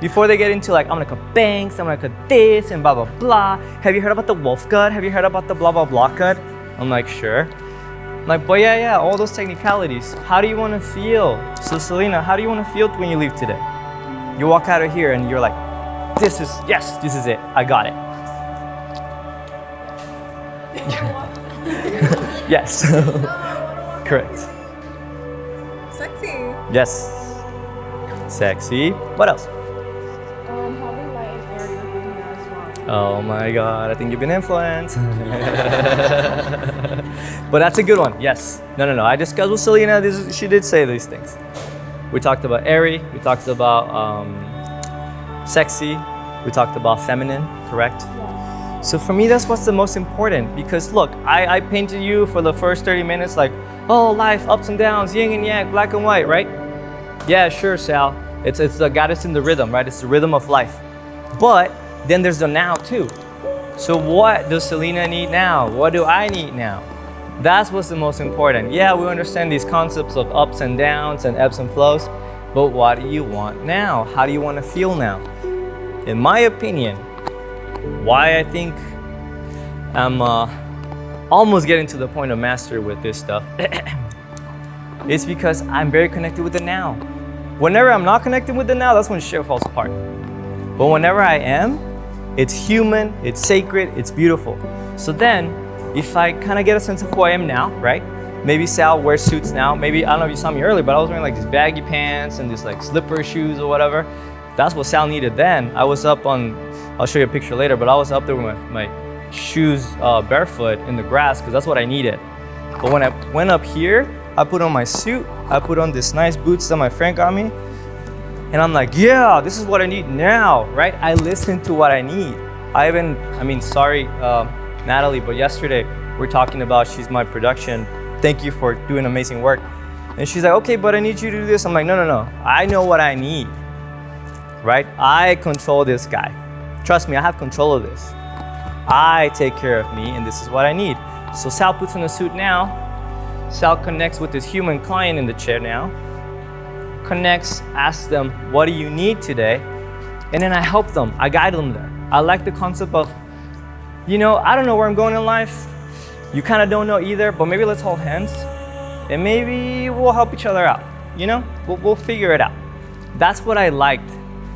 Before they get into like, I'm gonna cut bangs, I'm gonna cut this, and blah, blah, blah. Have you heard about the wolf cut? Have you heard about the blah, blah, blah cut? I'm like, sure. I'm like, but yeah, all those technicalities. How do you wanna feel? So Selena, how do you wanna feel when you leave today? You walk out of here and you're like, this is it, I got it. Yes, correct. Sexy. Yes, sexy. What else? Probably light and airy within here as well. Oh my God, I think you've been influenced. But that's a good one, yes. No, I discussed with Selena, she did say these things. We talked about airy, we talked about sexy, we talked about feminine, correct? Yes. So for me, that's what's the most important, because look, I painted you for the first 30 minutes like, oh, life, ups and downs, yin and yang, black and white, right? Yeah, sure, Sal. It's the goddess in the rhythm, right? It's the rhythm of life. But then there's the now too. So what does Selena need now? What do I need now? That's what's the most important. Yeah, we understand these concepts of ups and downs and ebbs and flows, but what do you want now? How do you want to feel now? In my opinion, why I think I'm almost getting to the point of mastery with this stuff is because I'm very connected with the now. Whenever I'm not connected with the now, that's when shit falls apart. But whenever I am, it's human, it's sacred, it's beautiful. So then, if I kind of get a sense of who I am now, right? Maybe Sal wears suits now. Maybe, I don't know if you saw me earlier, but I was wearing like these baggy pants and these like slipper shoes or whatever. That's what Sal needed then. I was up on, I'll show you a picture later, but I was up there with my shoes barefoot in the grass because that's what I needed. But when I went up here, I put on my suit, I put on this nice boots that my friend got me, and I'm like, yeah, this is what I need now, right? I listen to what I need. Sorry, Natalie, but yesterday we're talking about, she's my production. Thank you for doing amazing work. And she's like, okay, but I need you to do this. I'm like, no. I know what I need, right? I control this guy. Trust me, I have control of this. I take care of me, and this is what I need. So Sal puts on a suit now. Sal connects with his human client in the chair now. Connects, asks them, what do you need today? And then I help them, I guide them there. I like the concept of, I don't know where I'm going in life. You kind of don't know either, but maybe let's hold hands and maybe we'll help each other out. We'll figure it out. That's what I liked.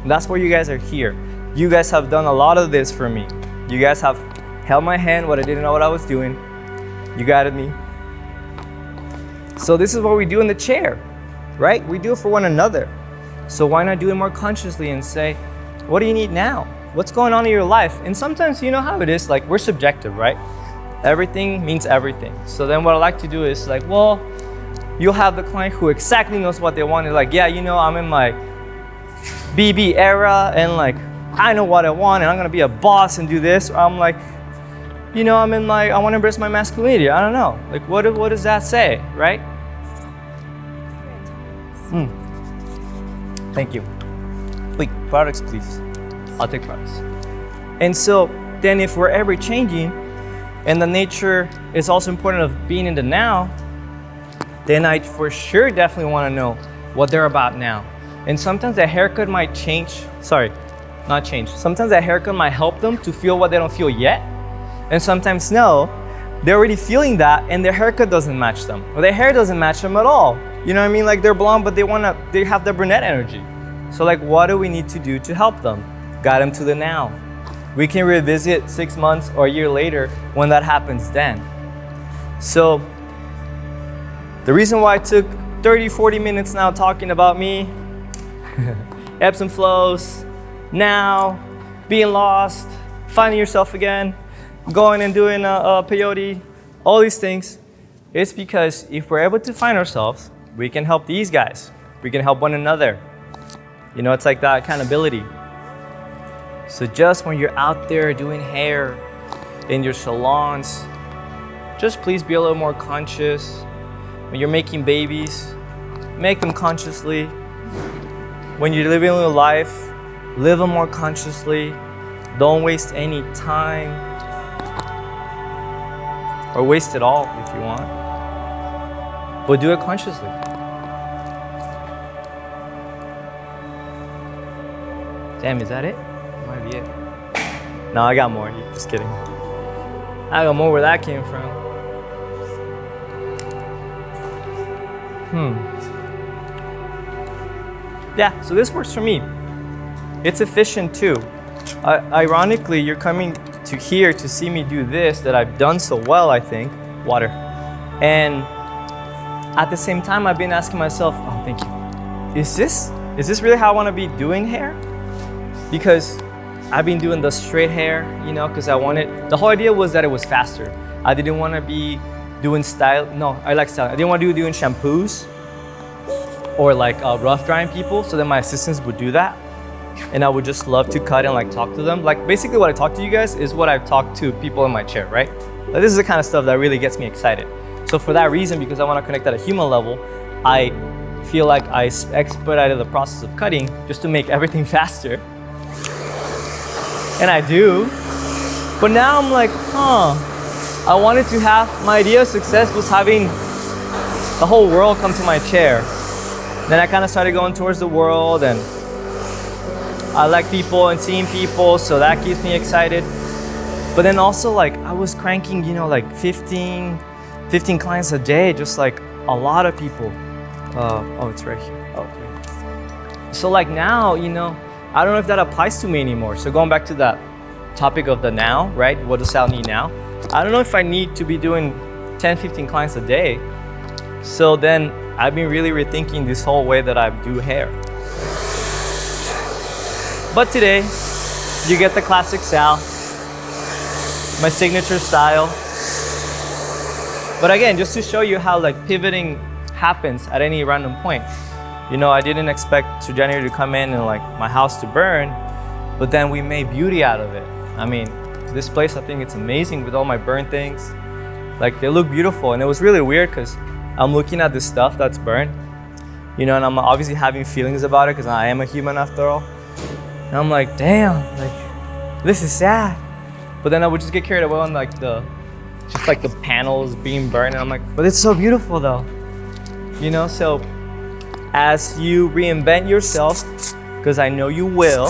That's why you guys are here. You guys have done a lot of this for me. You guys have held my hand when I didn't know what I was doing. You guided me. So this is what we do in the chair, right? We do it for one another. So why not do it more consciously and say, what do you need now? What's going on in your life? And sometimes you know how it is, like we're subjective, right? Everything means everything. So then what I like to do is like, well, you'll have the client who exactly knows what they want. They're like, yeah, I'm in my BB era and like, I know what I want and I'm gonna be a boss and do this. Or I'm like, I'm in my, I wanna embrace my masculinity. I don't know. Like, what does that say, right? Thank you. Wait, products, please. I'll take products. And so then if we're ever changing, and the nature is also important of being in the now, then I for sure definitely want to know what they're about now. And sometimes that haircut might change, not change. Sometimes that haircut might help them to feel what they don't feel yet. And sometimes no, they're already feeling that and their haircut doesn't match them. Or their hair doesn't match them at all. You know what I mean? Like they're blonde, but they have the brunette energy. So like, what do we need to do to help them? Guide them to the now. We can revisit 6 months or a year later when that happens then. So the reason why I took 30, 40 minutes now talking about me, ebbs and flows, now, being lost, finding yourself again, going and doing a peyote, all these things, it's because if we're able to find ourselves, we can help these guys. We can help one another. You know, it's like that accountability. So just when you're out there doing hair in your salons, just please be a little more conscious. When you're making babies, make them consciously. When you're living your life, live them more consciously. Don't waste any time. Or waste it all if you want. But do it consciously. Damn, is that it? Might be it. No, I got more. Just kidding. I got more where that came from. Yeah, so this works for me. It's efficient too. Ironically, you're coming to here to see me do this that I've done so well, I think. Water. And at the same time, I've been asking myself, oh, thank you. Is this really how I want to be doing hair? Because I've been doing the straight hair, you know, because the whole idea was that it was faster. I didn't want to be doing I like style. I didn't want to be doing shampoos or like rough drying people, so then my assistants would do that. And I would just love to cut and like talk to them. Like basically what I talk to you guys is what I've talked to people in my chair, right? Like, this is the kind of stuff that really gets me excited. So for that reason, because I want to connect at a human level, I feel like I expedited the process of cutting just to make everything faster. And I do. But now I'm like, I wanted to have, my idea of success was having the whole world come to my chair. Then I kind of started going towards the world, and I like people and seeing people, so that keeps me excited. But then also like I was cranking, you know, like 15 clients a day, just like a lot of people. Oh, it's right here. Okay. So like now, you know, I don't know if that applies to me anymore. So going back to that topic of the now, right? What does Sal need now? I don't know if I need to be doing 10, 15 clients a day. So then I've been really rethinking this whole way that I do hair. But today, you get the classic Sal, my signature style. But again, just to show you how like pivoting happens at any random point. You know, I didn't expect to January to come in and like my house to burn, but then we made beauty out of it. I mean, this place, I think it's amazing with all my burnt things. Like they look beautiful, and it was really weird because I'm looking at this stuff that's burned, you know, and I'm obviously having feelings about it because I am a human after all. And I'm like, damn, like this is sad. But then I would just get carried away on like the panels being burned, and I'm like, but it's so beautiful though, you know. So as you reinvent yourself, because I know you will,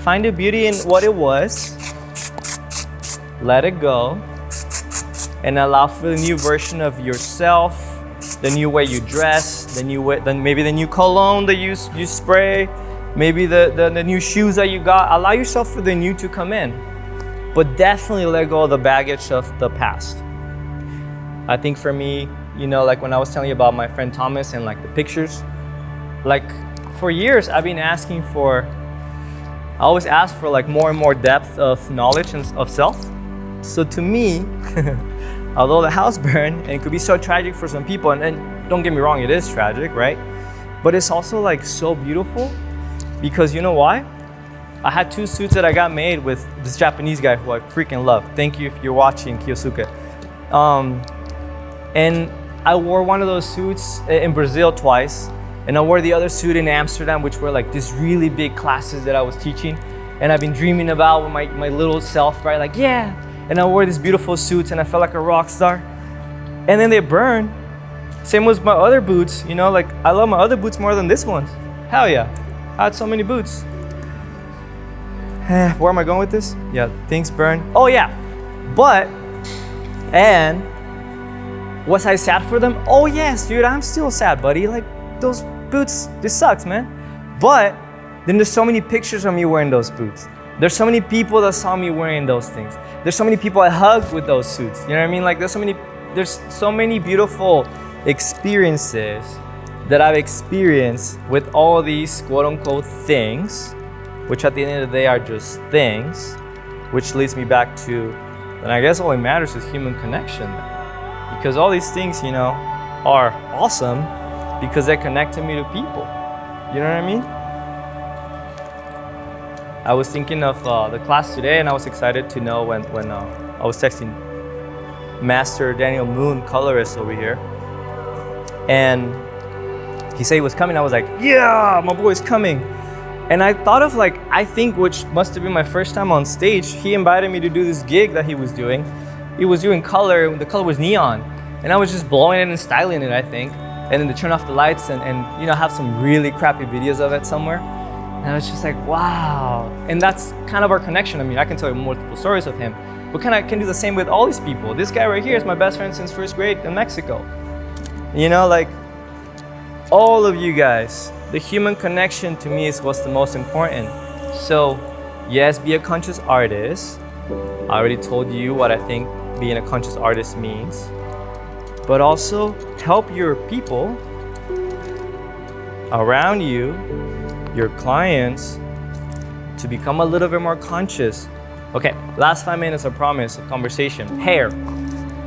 find the beauty in what it was, let it go, and allow for the new version of yourself, the new way you dress, the new way, then maybe the new cologne that you spray, maybe the new shoes that you got. Allow yourself for the new to come in, but definitely let go of the baggage of the past. I think for me, you know, like when I was telling you about my friend Thomas and like the pictures, like for years I've been asking for, I always ask for like more and more depth of knowledge and of self. So to me, although the house burned and it could be so tragic for some people, and don't get me wrong, it is tragic, right? But it's also like so beautiful, because you know why? I had 2 suits that I got made with this Japanese guy who I freaking love. Thank you if you're watching, Kiyosuke. And I wore one of those suits in Brazil twice, And I wore the other suit in Amsterdam, which were like these really big classes that I was teaching. And I've been dreaming about with my little self, right? Like, yeah. And I wore these beautiful suits and I felt like a rock star. And then they burned. Same with my other boots, you know, like I love my other boots more than this one. Hell yeah. I had so many boots. Where am I going with this? Yeah, things burn. Oh yeah. And was I sad for them? Oh yes, dude, I'm still sad, buddy. Like those boots, this sucks, man. But then there's so many pictures of me wearing those boots. There's so many people that saw me wearing those things. There's so many people I hugged with those suits. You know what I mean? Like there's so many beautiful experiences that I've experienced with all these quote unquote things, which at the end of the day are just things, which leads me back to, and I guess all that matters is human connection. Because all these things, you know, are awesome because they connected me to people. You know what I mean? I was thinking of the class today and I was excited to know when I was texting Master Daniel Moon, colorist over here. And he said he was coming. I was like, yeah, my boy's coming. And I thought of like, I think which must have been my first time on stage, he invited me to do this gig that he was doing. He was doing color, the color was neon. And I was just blowing it and styling it, I think. And then to turn off the lights and you know, have some really crappy videos of it somewhere. And I was just like, wow. And that's kind of our connection. I mean, I can tell you multiple stories of him, but I can do the same with all these people. This guy right here is my best friend since first grade in Mexico. You know, like all of you guys, the human connection to me is what's the most important. So yes, be a conscious artist. I already told you what I think being a conscious artist means, but also help your people around you, your clients, to become a little bit more conscious. Okay, last 5 minutes, I promise, of conversation. Hair.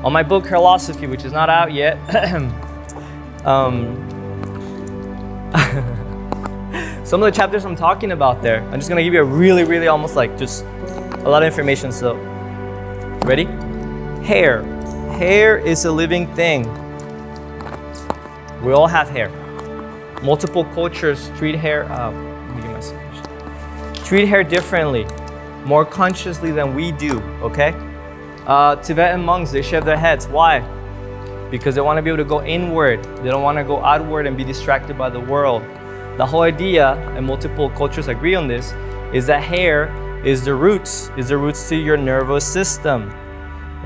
On my book, HAIRLOSOPHY, which is not out yet, some of the chapters I'm talking about there, I'm just gonna give you a really almost like just a lot of information. So, ready? Hair. Hair is a living thing. We all have hair. Multiple cultures treat hair, treat hair differently, more consciously than we do, okay? Tibetan monks, they shave their heads. Why? Because they want to be able to go inward. They don't want to go outward and be distracted by the world. The whole idea, and multiple cultures agree on this, is that hair is the roots to your nervous system.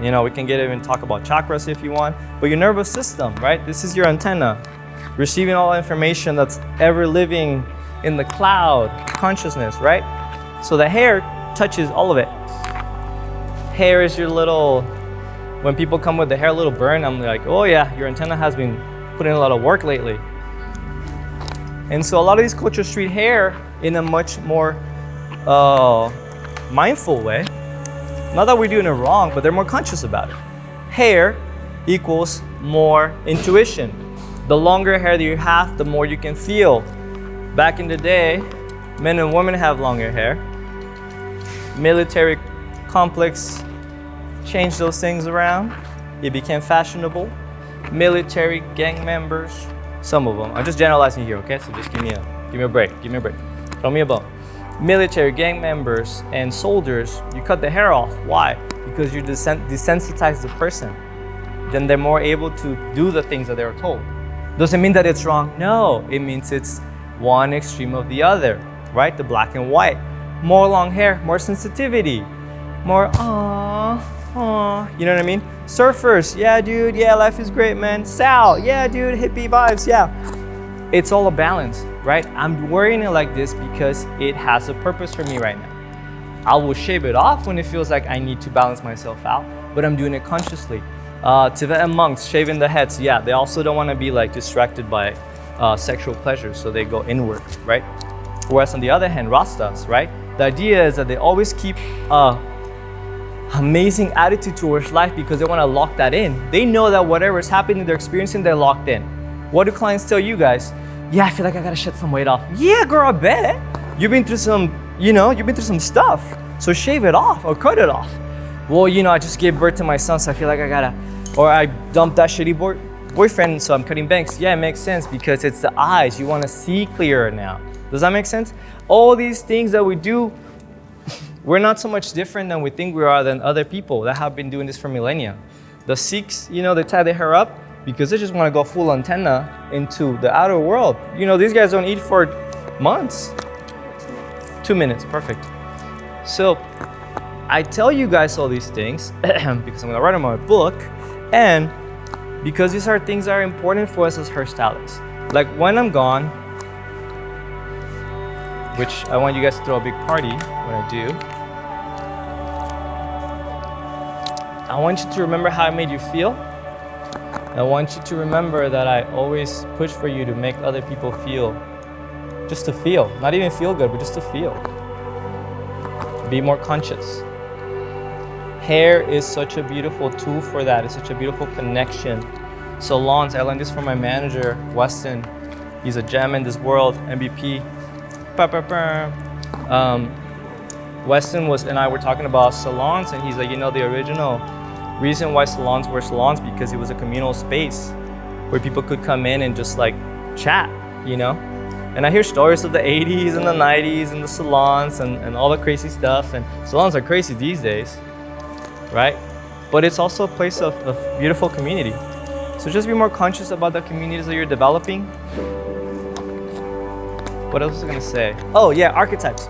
You know, we can get even talk about chakras if you want, but your nervous system, right? This is your antenna, receiving all information that's ever living in the cloud, consciousness, right? So the hair touches all of it. Hair is your little, when people come with the hair little burn, I'm like, oh yeah, your antenna has been putting a lot of work lately. And so a lot of these cultures treat hair in a much more mindful way. Not that we're doing it wrong, but they're more conscious about it. Hair equals more intuition. The longer hair that you have, the more you can feel. Back in the day, men and women have longer hair. Military complex changed those things around. It became fashionable. Military gang members, some of them. I'm just generalizing here, okay? So just give me a break. Throw me a bone. Military gang members and soldiers, you cut the hair off. Why? Because you desensitize the person. Then they're more able to do the things that they were told. Doesn't mean that it's wrong. No, it means it's one extreme of the other, right? The black and white. More long hair, more sensitivity, more you know what I mean? Surfers, yeah dude, yeah, life is great, man. Sal, yeah dude, hippie vibes, yeah. It's all a balance, right? I'm wearing it like this because it has a purpose for me right now. I will shave it off when it feels like I need to balance myself out, but I'm doing it consciously. Tibetan monks shaving the heads, yeah, they also don't want to be like distracted by sexual pleasure, so they go inward, right? Whereas on the other hand, Rastas, right? The idea is that they always keep amazing attitude towards life because they want to lock that in. They know that whatever is happening, they're experiencing, they're locked in. What do clients tell you guys? Yeah, I feel like I gotta shed some weight off. Yeah, girl, I bet. You've been through some stuff. So shave it off or cut it off. Well, I just gave birth to my son, so I feel like I gotta, or I dumped that shitty boyfriend, so I'm cutting bangs. Yeah, it makes sense because it's the eyes. You want to see clearer now. Does that make sense? All these things that we do, we're not so much different than we think we are than other people that have been doing this for millennia. The Sikhs, you know, they tie their hair up because they just want to go full antenna into the outer world. You know, these guys don't eat for months. 2 minutes, perfect. So I tell you guys all these things because I'm gonna write them in my book, and because these are things that are important for us as hairstylists. Like when I'm gone, which I want you guys to throw a big party when I do, I want you to remember how I made you feel. I want you to remember that I always push for you to make other people feel, just to feel, not even feel good, but just to feel. Be more conscious. Hair is such a beautiful tool for that. It's such a beautiful connection. Salons, I learned this from my manager, Weston. He's a gem in this world, MVP. Weston and I were talking about salons, and he's like, you know, the original reason why salons were salons because it was a communal space where people could come in and just like chat, you know? And I hear stories of the 80s and the 90s and the salons and all the crazy stuff, and salons are crazy these days, right? But it's also a place of beautiful community. So just be more conscious about the communities that you're developing. What else was I gonna say? Oh yeah, archetypes.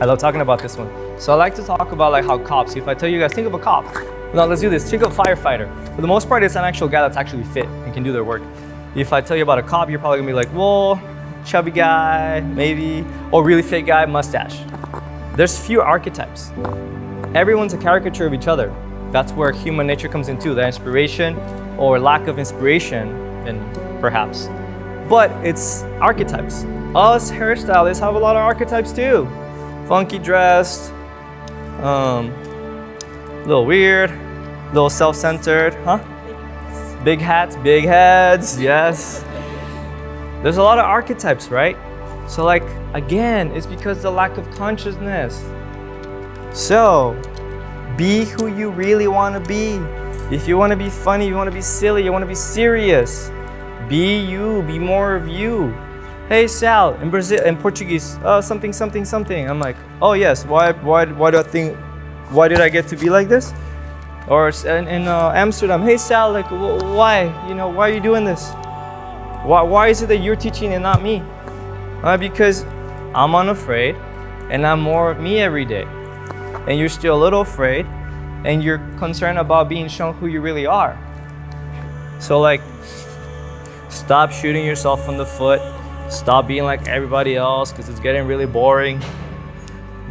I love talking about this one. So I like to talk about like how cops, if I tell you guys, think of a cop. No, let's do this, think of a firefighter. For the most part, it's an actual guy that's actually fit and can do their work. If I tell you about a cop, you're probably gonna be like, well, chubby guy, maybe, or really fit guy, mustache. There's few archetypes. Everyone's a caricature of each other. That's where human nature comes into, the inspiration or lack of inspiration, and perhaps. But it's archetypes. Us hairstylists have a lot of archetypes too. Funky dressed, little weird, little self-centered, huh? Big hats, big heads, yes. There's a lot of archetypes, right? So like, again, it's because of the lack of consciousness. So, be who you really want to be. If you want to be funny, you want to be silly, you want to be serious, be you, be more of you. Hey Sal, in Portuguese, something, something, something. I'm like, oh yes, why did I get to be like this? Or in Amsterdam, hey Sal, like why? You know, why are you doing this? Why is it that you're teaching and not me? Because I'm unafraid and I'm more of me every day. And you're still a little afraid and you're concerned about being shown who you really are. So like, stop shooting yourself in the foot. Stop being like everybody else because it's getting really boring.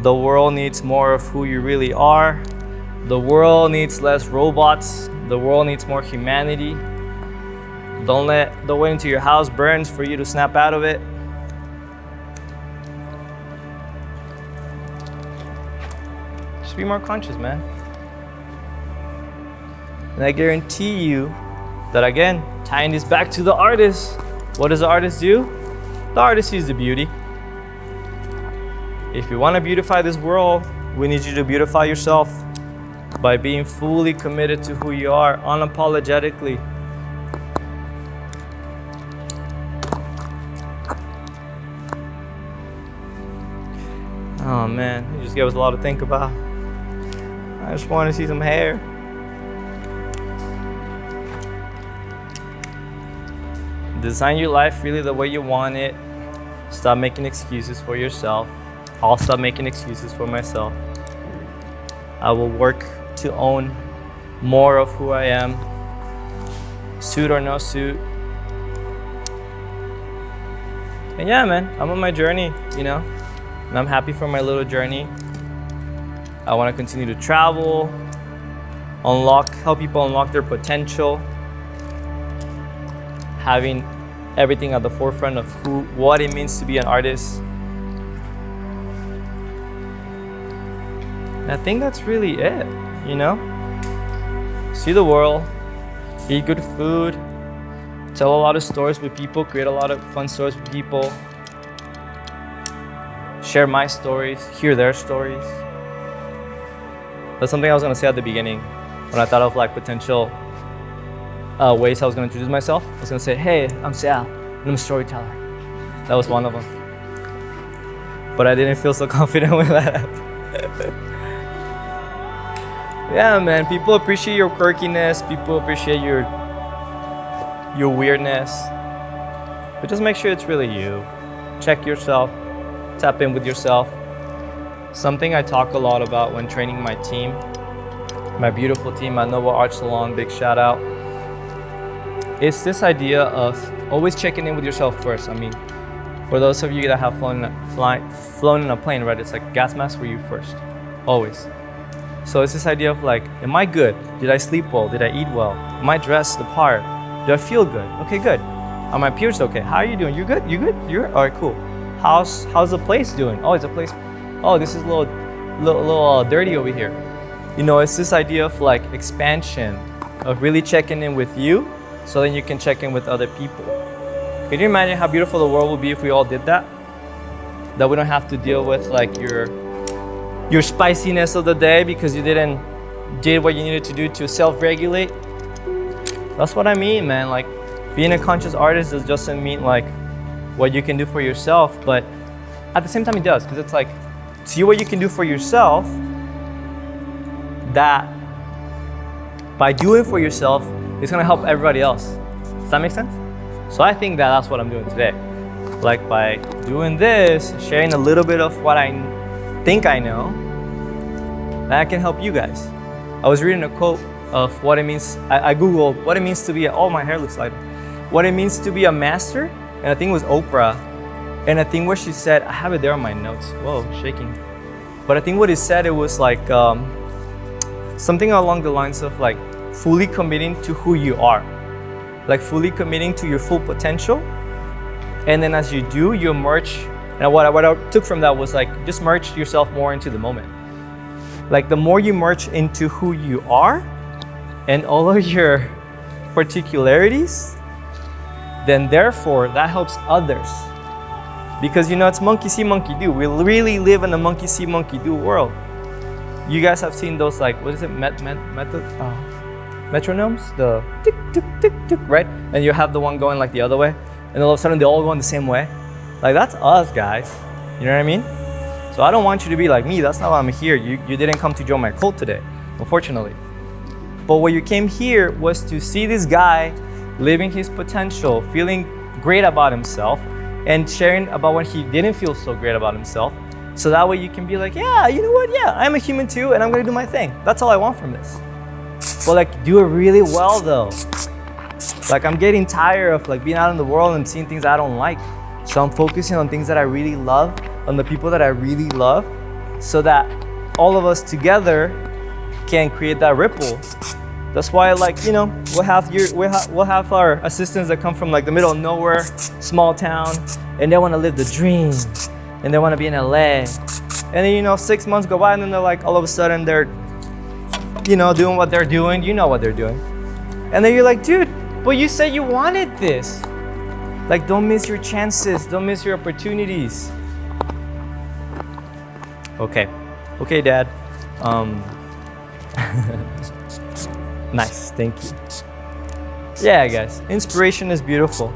The world needs more of who you really are. The world needs less robots. The world needs more humanity. Don't let the way into your house burns for you to snap out of it. Just be more conscious, man. And I guarantee you that, again, tying this back to the artist, what does the artist do? The artist sees the beauty. If you want to beautify this world, we need you to beautify yourself by being fully committed to who you are, unapologetically. Oh man, you just gave us a lot to think about. I just want to see some hair. Design your life really the way you want it. Stop making excuses for yourself. I'll stop making excuses for myself. I will work to own more of who I am, suit or no suit. And yeah, man, I'm on my journey, you know, and I'm happy for my little journey. I want to continue to travel, help people unlock their potential, having everything at the forefront of what it means to be an artist. And I think that's really it, you know? See the world, eat good food, tell a lot of stories with people, create a lot of fun stories with people, share my stories, hear their stories. That's something I was gonna say at the beginning when I thought of like potential ways I was going to introduce myself. I was going to say, hey, I'm Sal, and I'm a storyteller. That was one of them. But I didn't feel so confident with that. Yeah, man, people appreciate your quirkiness, people appreciate your weirdness, but just make sure it's really you. Check yourself, tap in with yourself. Something I talk a lot about when training my team, my beautiful team at Nova Art Salon, big shout out. It's this idea of always checking in with yourself first. I mean, for those of you that have flown in a plane, right? It's like gas mask for you first, always. So it's this idea of like, am I good? Did I sleep well? Did I eat well? Am I dressed the part? Do I feel good? Okay, good. Are my peers okay? How are you doing? You good? You good? You're all right, cool. How's the place doing? Oh, it's a place. Oh, this is a little dirty over here. You know, it's this idea of like expansion, of really checking in with you, so then you can check in with other people. Can you imagine how beautiful the world would be if we all did that? That we don't have to deal with like your spiciness of the day because you did what you needed to do to self-regulate. That's what I mean, man. Like, being a conscious artist doesn't mean like what you can do for yourself, but at the same time it does, because it's like, see what you can do for yourself, that by doing for yourself, it's gonna help everybody else. Does that make sense? So I think that's what I'm doing today. Like, by doing this, sharing a little bit of what I think I know, that can help you guys. I was reading a quote of what it means. I googled what it means to be my hair looks like what it means to be a master, and I think it was Oprah, and I think what she said, I have it there on my notes. Whoa, shaking. But I think what it said, it was like something along the lines of like fully committing to who you are, like fully committing to your full potential, and then as you do, you emerge. And what I took from that was like, just merge yourself more into the moment. Like, the more you merge into who you are and all of your particularities, then therefore that helps others. Because, you know, it's monkey see, monkey do. We really live in a monkey see, monkey do world. You guys have seen those, like, what is it, metronomes? The tick, tick, tick, tick, right? And you have the one going like the other way, and all of a sudden they all go in the same way. Like, that's us, guys. You know what I mean? So I don't want you to be like me. That's not why I'm here. You didn't come to join my cult today, unfortunately. But what you came here was to see this guy living his potential, feeling great about himself, and sharing about when he didn't feel so great about himself. So that way you can be like, yeah, you know what? Yeah, I'm a human too, and I'm gonna do my thing. That's all I want from this. But like, do it really well though. Like, I'm getting tired of like being out in the world and seeing things I don't like. So I'm focusing on things that I really love, on the people that I really love, so that all of us together can create that ripple. That's why, like, you know, we'll have our assistants that come from like the middle of nowhere, small town, and they want to live the dream, and they want to be in LA. And then, you know, 6 months go by, and then they're like, all of a sudden they're, you know, doing what they're doing. You know what they're doing. And then you're like, dude, but you said you wanted this. Like, don't miss your chances. Don't miss your opportunities. Okay, Dad. Nice, thank you. Yeah, guys, inspiration is beautiful.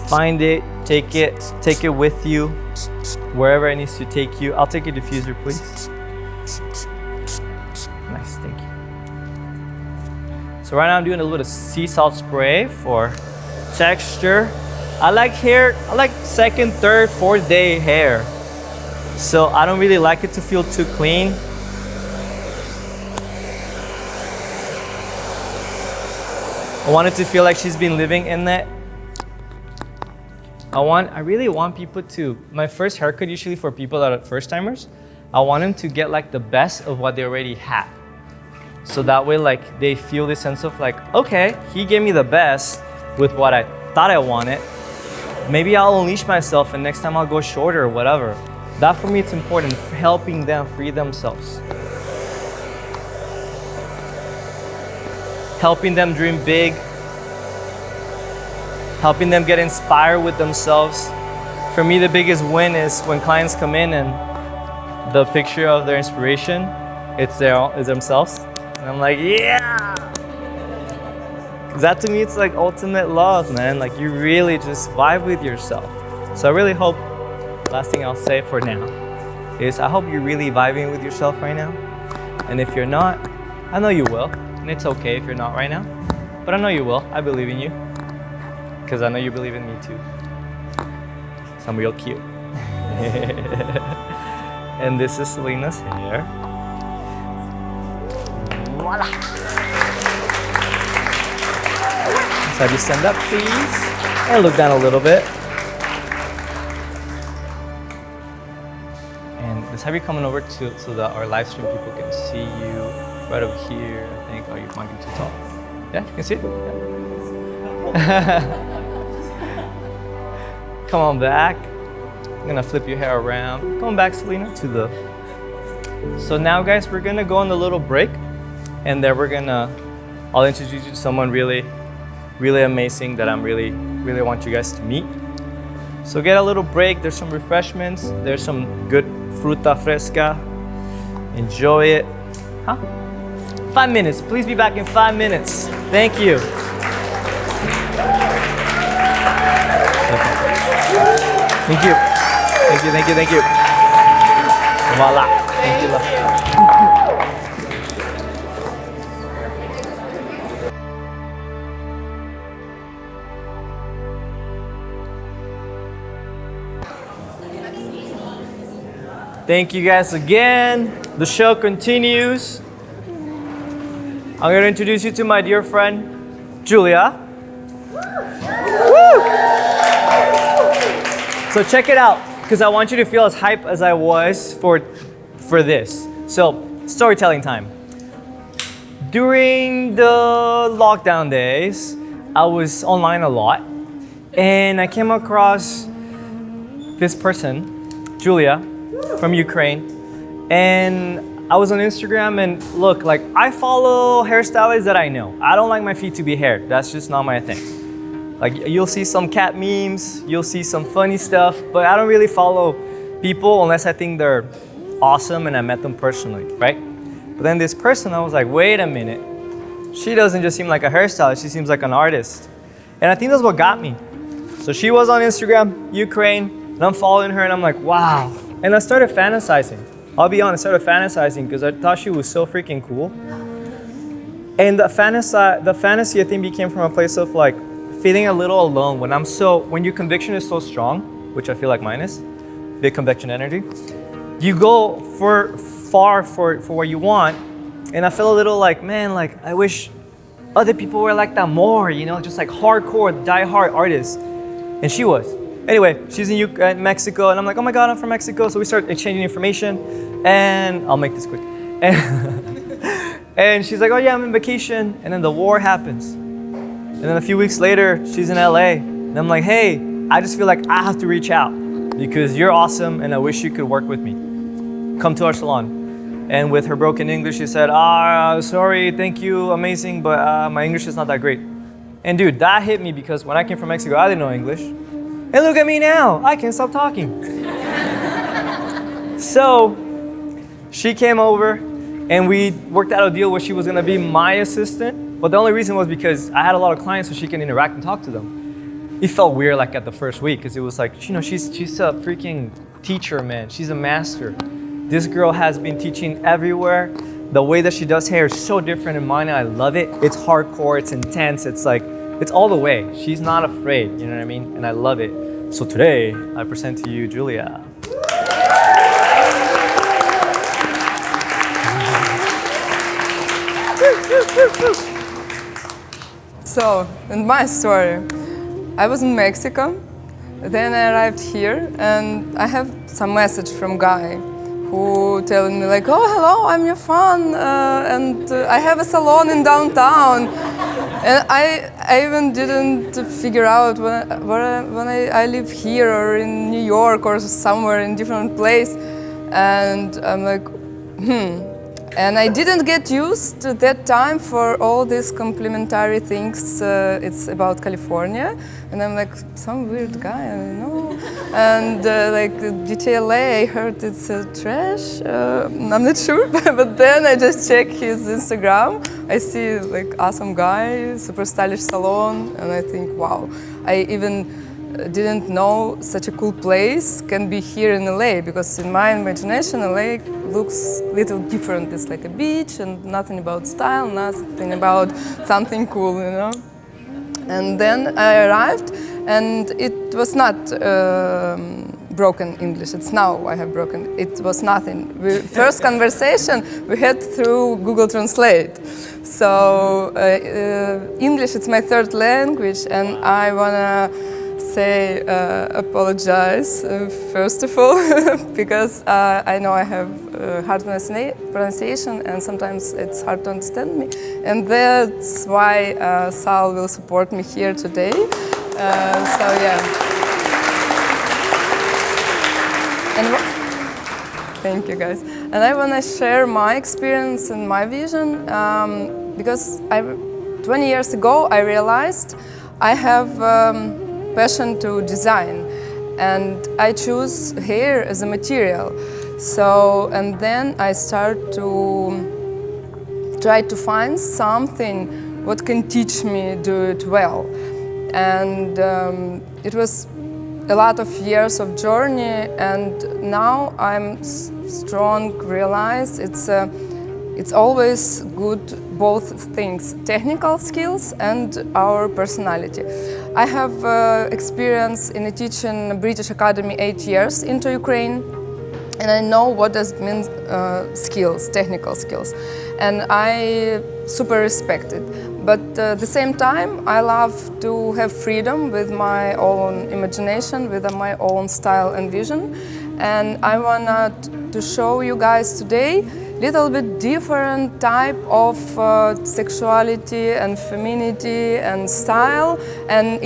Find it, take it with you, wherever it needs to take you. I'll take a diffuser, please. Nice, thank you. So right now I'm doing a little sea salt spray for texture. I like second, third, fourth day hair. So I don't really like it to feel too clean. I want it to feel like she's been living in it. I really want people to, my first haircut usually for people that are first timers, I want them to get like the best of what they already have. So that way, like, they feel this sense of like, okay, he gave me the best with what I thought I wanted. Maybe I'll unleash myself and next time I'll go shorter or whatever. That for me, it's important, helping them free themselves. Helping them dream big. Helping them get inspired with themselves. For me, the biggest win is when clients come in and the picture of their inspiration, it's themselves. And I'm like, yeah! That to me, it's like ultimate love, man. Like you really just vibe with yourself. So I really hope, last thing I'll say for now, is I hope you're really vibing with yourself right now. And if you're not, I know you will. And it's okay if you're not right now. But I know you will. I believe in you. Because I know you believe in me too. So I'm real cute. And this is Selena's hair. Voila! So have you stand up, please? And look down a little bit. And let's have you coming over so that our live stream people can see you right over here. I think, oh, you might be too tall. Yeah, you can see it? Yeah. Come on back. I'm gonna flip your hair around. Come back, Selena, to the... So now, guys, we're gonna go on a little break. And then I'll introduce you to someone really, really amazing that I'm really want you guys to meet. So get a little break. There's some refreshments. There's some good fruta fresca. Enjoy it. Huh? 5 minutes. Please be back in 5 minutes. Thank you. Thank you. Thank you, thank you, thank you. Voila. Thank you, love. Thank you guys again. The show continues. I'm going to introduce you to my dear friend, Julia. Woo! So check it out, because I want you to feel as hype as I was for this. So, storytelling time. During the lockdown days, I was online a lot, and I came across this person, Julia, from Ukraine, and I was on Instagram, and look, like, I follow hairstylists that I know. I don't like my feet to be haired. That's just not my thing. Like, you'll see some cat memes, you'll see some funny stuff, but I don't really follow people unless I think they're awesome and I met them personally, right? But then this person, I was like, wait a minute. She doesn't just seem like a hairstylist, she seems like an artist. And I think that's what got me. So she was on Instagram, Ukraine, and I'm following her and I'm like, wow. And I started fantasizing. I'll be honest, I started fantasizing because I thought she was so freaking cool. And the fantasy I think became from a place of like, feeling a little alone when your conviction is so strong, which I feel like mine is, big conviction energy, you go far for what you want. And I feel a little like, man, like I wish other people were like that more, you know, just like hardcore, die-hard artists. And she was. Anyway, she's in Mexico, and I'm like, oh my God, I'm from Mexico. So we start exchanging information, and I'll make this quick. And she's like, oh yeah, I'm on vacation. And then the war happens. And then a few weeks later, she's in LA. And I'm like, hey, I just feel like I have to reach out because you're awesome and I wish you could work with me. Come to our salon. And with her broken English, she said, sorry, thank you, amazing, but my English is not that great. And dude, that hit me because when I came from Mexico, I didn't know English. And look at me now, I can't stop talking. So she came over and we worked out a deal where she was gonna be my assistant. But the only reason was because I had a lot of clients so she can interact and talk to them. It felt weird like at the first week because it was like, you know, she's a freaking teacher, man. She's a master. This girl has been teaching everywhere. The way that she does hair is so different in mine and I love it. It's hardcore, it's intense, it's like, it's all the way. She's not afraid, you know what I mean? And I love it. So today, I present to you Julia. So, in my story, I was in Mexico, then I arrived here, and I have some message from guy who telling me like, oh, hello, I'm your fan, and I have a salon in downtown. And I even didn't figure out when I live here or in New York or somewhere in different place. And I'm like, And I didn't get used at that time for all these complimentary things. It's about California, and I'm like some weird guy, I don't know. And like DTLA, I heard it's trash. I'm not sure, but then I just check his Instagram. I see like awesome guy, super stylish salon, and I think, wow. I even didn't know such a cool place can be here in LA, because in my imagination LA looks a little different. It's like a beach and nothing about style, nothing about something cool, you know. And then I arrived, and it was not broken English. It's now I have broken. It was nothing. First conversation we had through Google Translate. So English, it's my third language, and I wanna say apologize first of all because I know I have hard pronunciation and sometimes it's hard to understand me, and that's why Sal will support me here today. So yeah. And thank you guys. And I want to share my experience and my vision because 20 years ago I realized I have passion to design, and I choose hair as a material. So, and then I start to try to find something what can teach me do it well. And it was a lot of years of journey, and now I'm strong, realize it's always good, both things, technical skills and our personality. I have experience in teaching British Academy 8 years into Ukraine, and I know what does mean skills, technical skills, and I super respect it. But at the same time, I love to have freedom with my own imagination, with my own style and vision, and I wanted to show you guys today little bit different type of sexuality and femininity and style, and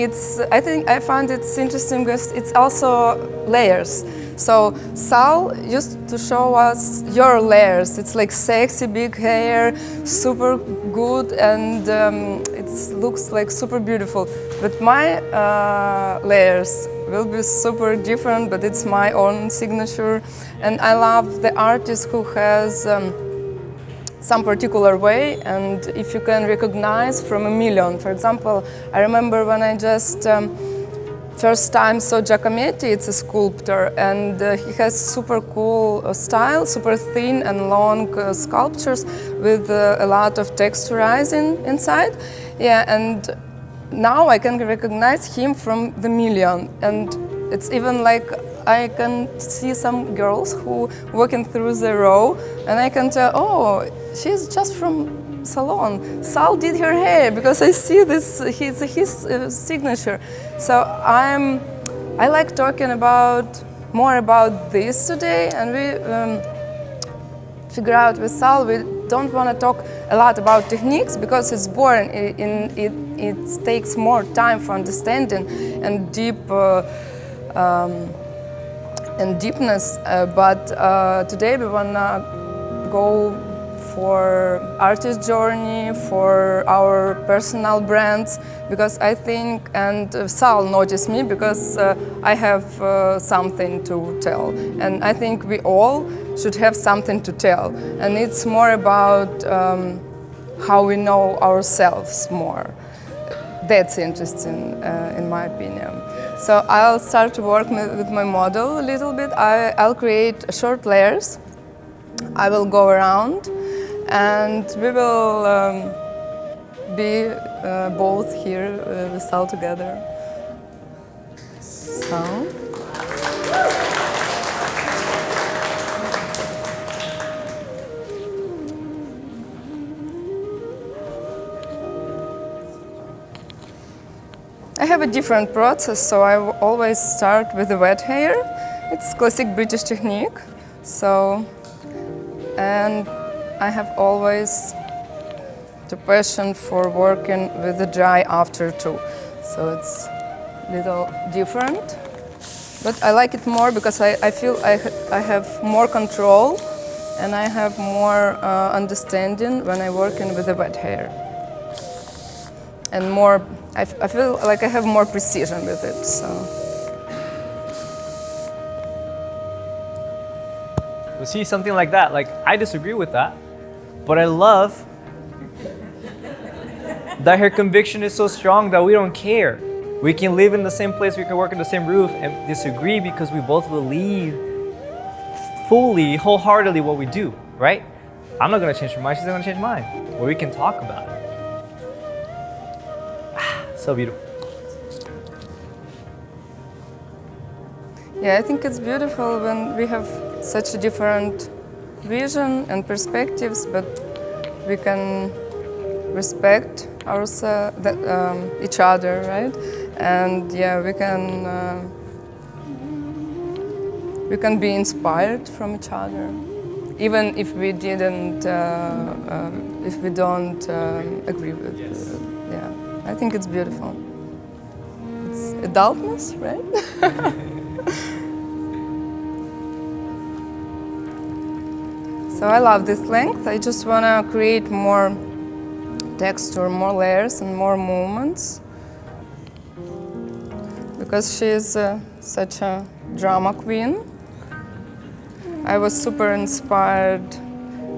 I find it's interesting because it's also layers. So Sal used to show us your layers. It's like sexy, big hair, super good, and it looks like super beautiful. But my layers will be super different, but it's my own signature. And I love the artist who has some particular way, and if you can recognize from a million. For example, I remember when I just first time saw Giacometti, it's a sculptor, and he has super cool style, super thin and long sculptures with a lot of texturizing inside. Yeah, and now I can recognize him from the million, and it's even like I can see some girls who walking through the row, and I can tell, oh, she's just from salon. Sal did her hair because I see this his signature. So I like talking more about this today, and we figure out with Sal we don't want to talk a lot about techniques because it's boring. It takes more time for understanding and deepness. But today we wanna go for artist journey, for our personal brands, because I think, and Sal noticed me because I have something to tell, and I think we all should have something to tell, and it's more about how we know ourselves more. That's interesting, in my opinion. So I'll start to work with my model a little bit. I'll create short layers. I will go around, and we will be both here with Sal together. So. I have a different process, so I always start with the wet hair. It's classic British technique. So, and I have always the passion for working with the dry after too. So it's a little different, but I like it more because I feel I have more control and I have more understanding when I work in with the wet hair. And more, I feel like I have more precision with it, so. Well, see, something like that, like I disagree with that, but I love that her conviction is so strong that we don't care. We can live in the same place, we can work in the same roof and disagree because we both believe fully, wholeheartedly what we do, right? I'm not gonna change her mind, she's not gonna change mine. But we can talk about it. So beautiful. Yeah, I think it's beautiful when we have such a different vision and perspectives, but we can respect each other, right? And yeah, we can be inspired from each other, even if we didn't, if we don't agree with. Yeah, I think it's beautiful. It's adultness, right? So I love this length. I just want to create more texture, more layers, and more movements. Because she's such a drama queen. I was super inspired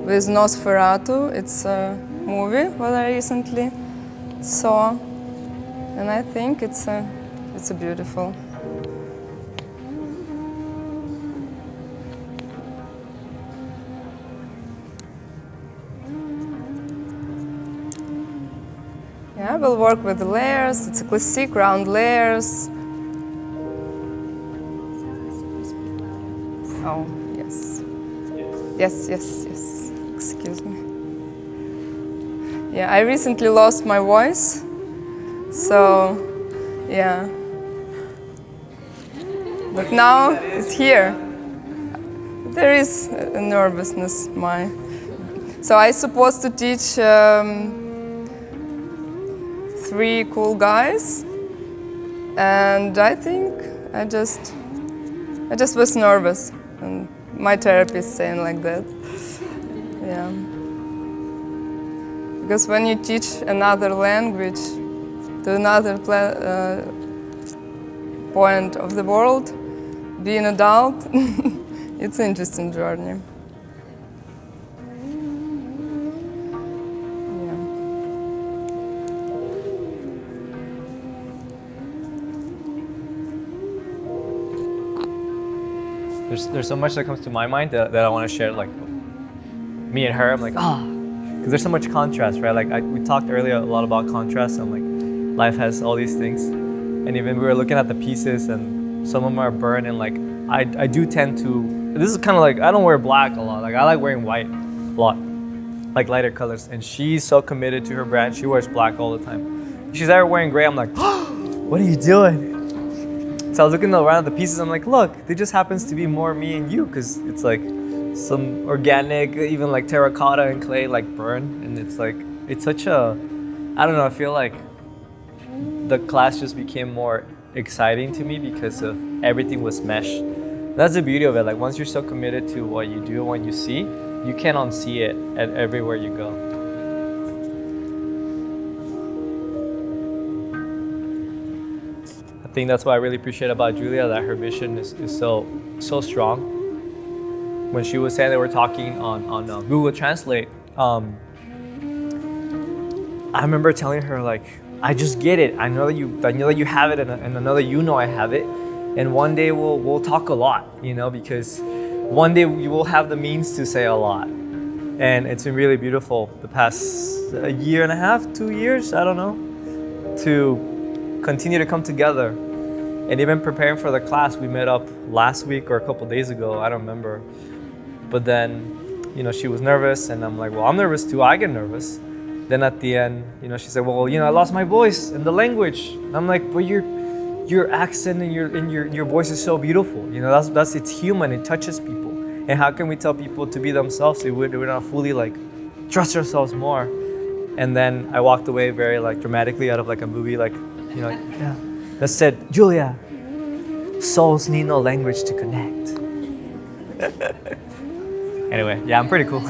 with Nosferatu. It's a movie that I recently saw, and I think it's a beautiful. Yeah, we'll work with the layers. It's a classic round layers. Oh, yes. Yes. Excuse me. Yeah, I recently lost my voice. So, yeah. But now it's here. There is a nervousness. So I'm supposed to teach 3 cool guys, and I think I just was nervous, and my therapist saying like that. Yeah. Because when you teach another language to another point of the world, being an adult, it's an interesting journey. There's so much that comes to my mind that I want to share, like me and her. I'm like, because there's so much contrast, right? Like we talked earlier a lot about contrast, and like life has all these things. And even we were looking at the pieces, and some of them are burned, and like I do tend to. This is kind of like I don't wear black a lot. Like I like wearing white a lot, like lighter colors. And she's so committed to her brand. She wears black all the time. She's ever wearing gray. I'm like, what are you doing? So I was looking around at the pieces, I'm like, look, it just happens to be more me and you, because it's like some organic, even like terracotta and clay, like burn. And it's like, it's such a, I don't know, I feel like the class just became more exciting to me because of everything was meshed. That's the beauty of it. Like once you're so committed to what you do, what you see, you can't unsee it at everywhere you go. I think that's what I really appreciate about Julia, that her vision is so strong. When she was saying they were talking on Google Translate, I remember telling her like, I just get it. I know that you have it, and I know that you know I have it. And one day we'll talk a lot, you know, because one day you will have the means to say a lot. And it's been really beautiful the past 1.5 years, 2 years, I don't know, to continue to come together. And even preparing for the class, we met up last week or a couple days ago, I don't remember. But then, you know, she was nervous, and I'm like, well, I'm nervous too, I get nervous. Then at the end, you know, she said, well, you know, I lost my voice and the language. And I'm like, but your accent and your voice is so beautiful. You know, that's it's human, it touches people. And how can we tell people to be themselves if we're not fully like trust ourselves more? And then I walked away very like dramatically out of like a movie, like, you know, yeah. That said, Julia, souls need no language to connect. Anyway, yeah, I'm pretty cool.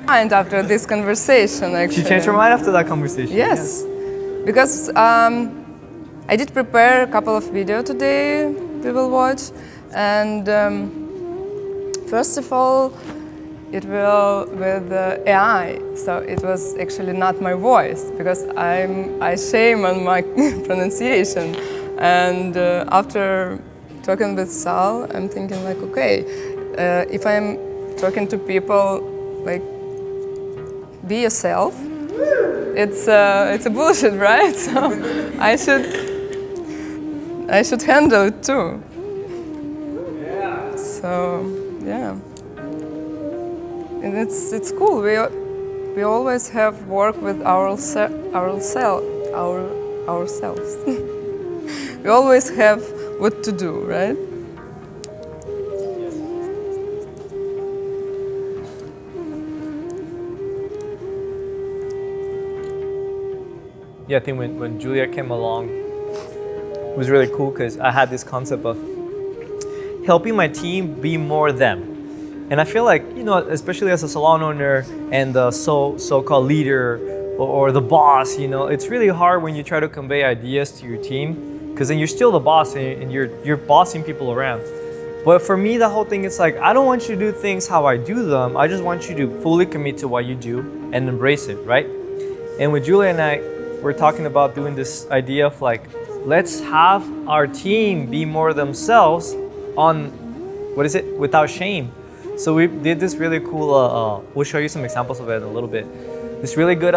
And after this conversation, actually. You changed your mind after that conversation? Yes, because I did prepare a couple of videos today we will watch, and first of all, it will with AI, so it was actually not my voice because I shame on my pronunciation, and after talking with Sal, I'm thinking like, okay, if I'm talking to people like, be yourself. It's a bullshit, right? So I should handle it too. Yeah. So yeah, and it's cool. We always have work with ourselves. We always have what to do, right? Yeah, I think when Julia came along, it was really cool because I had this concept of helping my team be more them. And I feel like, you know, especially as a salon owner and the so-called leader or the boss, you know, it's really hard when you try to convey ideas to your team because then you're still the boss and you're bossing people around. But for me, the whole thing is like, I don't want you to do things how I do them. I just want you to fully commit to what you do and embrace it, right? And with Julia and I, we're talking about doing this idea of like, let's have our team be more themselves on, without shame. So we did this really cool, we'll show you some examples of it in a little bit. This really good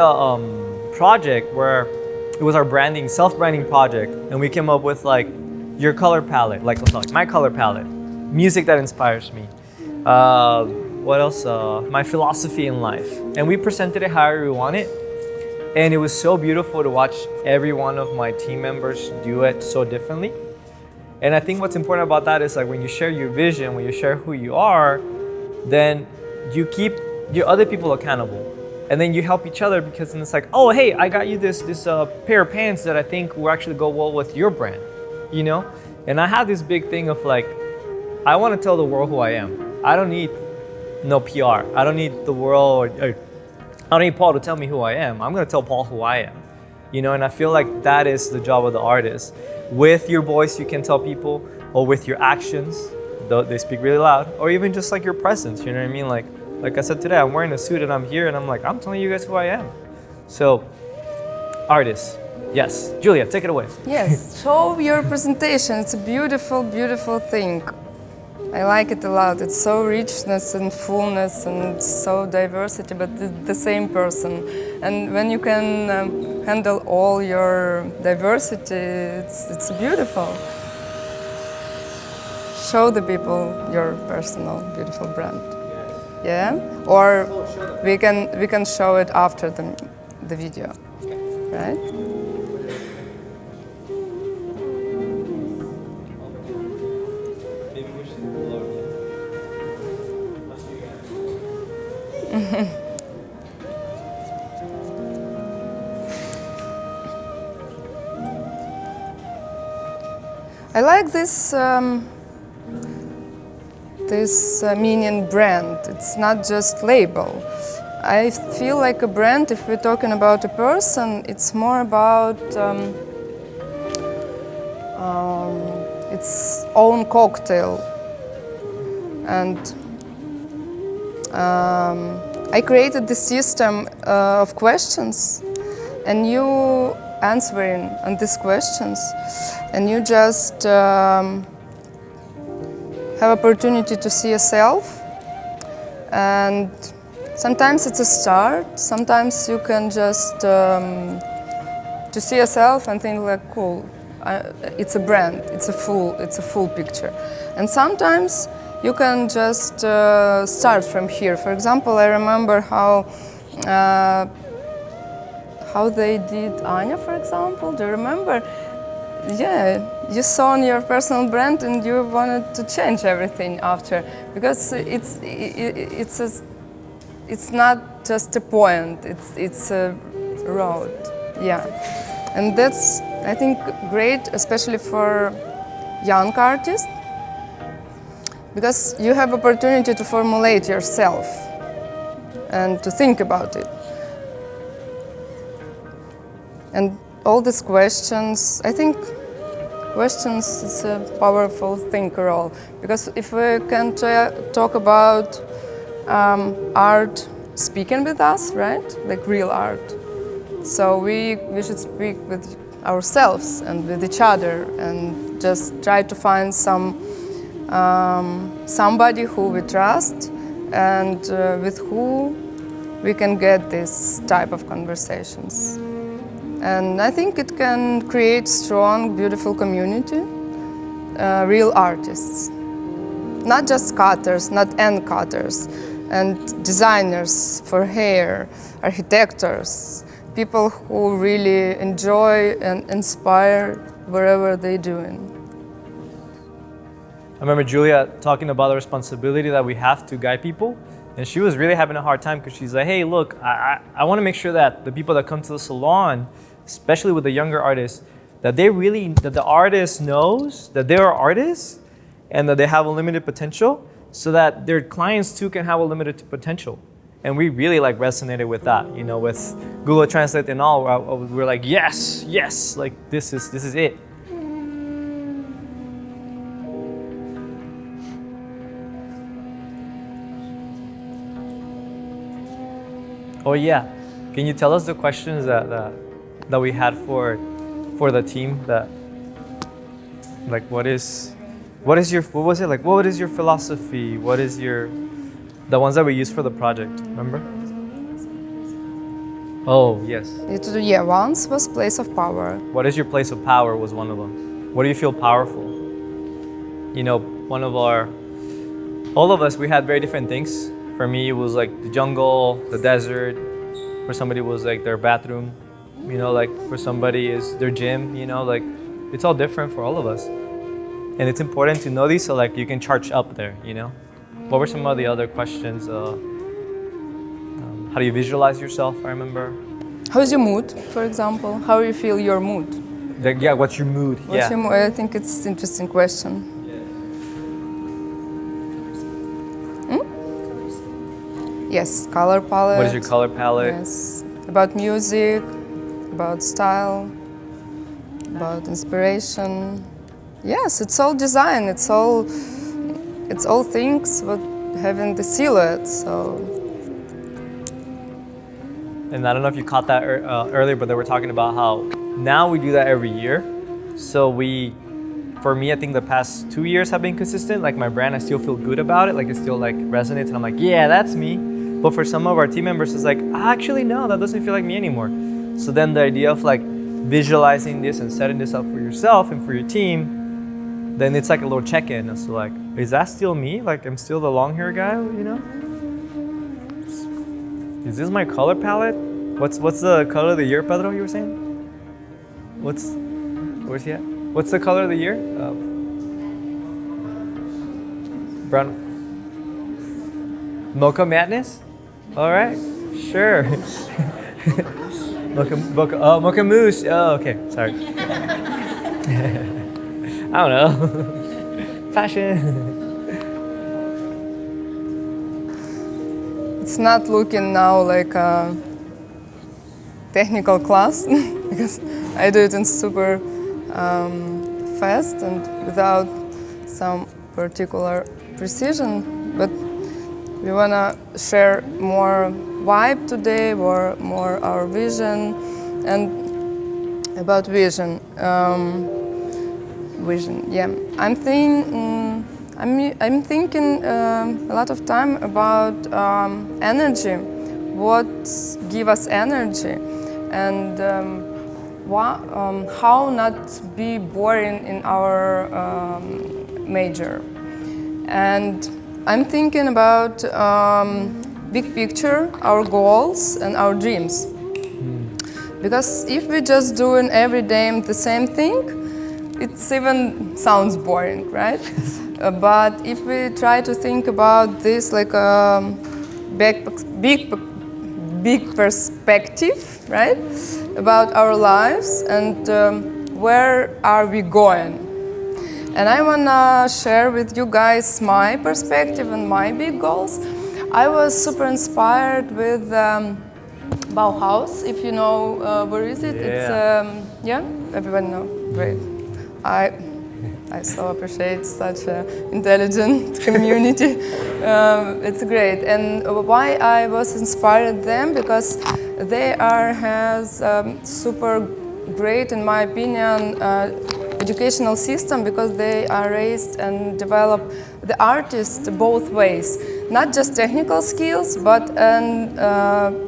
project where it was our branding, self-branding project. And we came up with like your color palette, like my color palette, music that inspires me. What else? My philosophy in life. And we presented it however we want it. And it was so beautiful to watch every one of my team members do it so differently. And I think what's important about that is like when you share your vision, when you share who you are, then you keep your other people accountable. And then you help each other because then it's like, oh, hey, I got you this pair of pants that I think will actually go well with your brand, you know? And I have this big thing of like, I want to tell the world who I am. I don't need no PR. I don't need the world, I don't need Paul to tell me who I am. I'm gonna tell Paul who I am. You know, and I feel like that is the job of the artist. With your voice, you can tell people, or with your actions, though they speak really loud, or even just like your presence, you know what I mean? Like I said today, I'm wearing a suit and I'm here and I'm like, I'm telling you guys who I am. So, artists, yes. Julia, take it away. Yes, show your presentation. It's a beautiful, beautiful thing. I like it a lot. It's so richness and fullness and so diversity, but the same person. And when you can handle all your diversity, it's beautiful. Show the people your personal, beautiful brand. Yeah? Or we can show it after the video, right? I like this meaning brand. It's not just label. I feel like a brand, if we're talking about a person, it's more about its own cocktail. And I created this system of questions, and you answering on these questions, and you just have opportunity to see yourself. And sometimes it's a start. Sometimes you can just to see yourself and think like, cool, it's a brand. It's a full picture. And sometimes you can just start from here. For example, I remember how they did Anya, for example. Do you remember? Yeah, you saw on your personal brand and you wanted to change everything after, because it's not just a point. It's a road. Yeah, and that's, I think, great, especially for young artists, because you have opportunity to formulate yourself. and to think about it. And all these questions, I think questions is a powerful thing role, because if we can talk about art speaking with us, right? Like real art. So we should speak with ourselves and with each other and just try to find somebody who we trust and with who we can get this type of conversations. And I think it can create strong, beautiful community, real artists. Not just cutters, not end cutters, and designers for hair, architects, people who really enjoy and inspire wherever they're doing. I remember Julia talking about the responsibility that we have to guide people, and she was really having a hard time because she's like, hey, look, I want to make sure that the people that come to the salon, especially with the younger artists, that the artist knows that they are artists and that they have a limited potential, so that their clients too can have a limited potential. And we really like resonated with that, you know, with Google Translate and all. We're like, yes, like this is it. Oh yeah, can you tell us the questions that we had for the team? That like what is your philosophy? What is the ones that we used for the project? Remember? Oh yes. Yeah, once was place of power. What is your place of power was one of them. What do you feel powerful? You know, all of us, we had very different things. For me, it was like the jungle, the desert. For somebody, it was like their bathroom. You know, like for somebody is their gym. You know, like it's all different for all of us. And it's important to know these so like you can charge up there, you know? What were some of the other questions? How do you visualize yourself, I remember? How's your mood, for example? How do you feel your mood? Yeah, what's your mood? What's your mood? I think it's an interesting question. Yes, color palette. What is your color palette? Yes, about music, about style, about inspiration. Yes, it's all design. It's all things, but having the silhouette. So. And I don't know if you caught that earlier, but they were talking about how now we do that every year. So for me, I think the past 2 years have been consistent. Like my brand, I still feel good about it. Like it still like resonates, and I'm like, yeah, that's me. But for some of our team members, it's like, actually, no, that doesn't feel like me anymore. So then the idea of like visualizing this and setting this up for yourself and for your team, then it's like a little check-in as to like, is that still me? Like I'm still the long hair guy, you know? Is this my color palette? What's the color of the year, Pedro, you were saying? Where's he at? What's the color of the year? Brown. Mocha Madness? All right, sure. Mocha Mousse. Oh, okay, sorry. I don't know. Fashion. It's not looking now like a technical class because I do it in super fast and without some particular precision, but we want to share more vibe today, or more our vision, and about vision. Yeah. I'm thinking a lot of time about energy, what give us energy, and how not be boring in our major. And I'm thinking about big picture, our goals and our dreams. Because if we just doing every day the same thing, it even sounds boring, right? But if we try to think about this like a big perspective, right? About our lives and where are we going? And I wanna share with you guys my perspective and my big goals. I was super inspired with Bauhaus, if you know where is it. Yeah. It's yeah, everyone know. Great. I so appreciate such an intelligent community. It's great. And why I was inspired them, because they has super great, in my opinion, educational system, because they are raised and develop the artists both ways, not just technical skills, but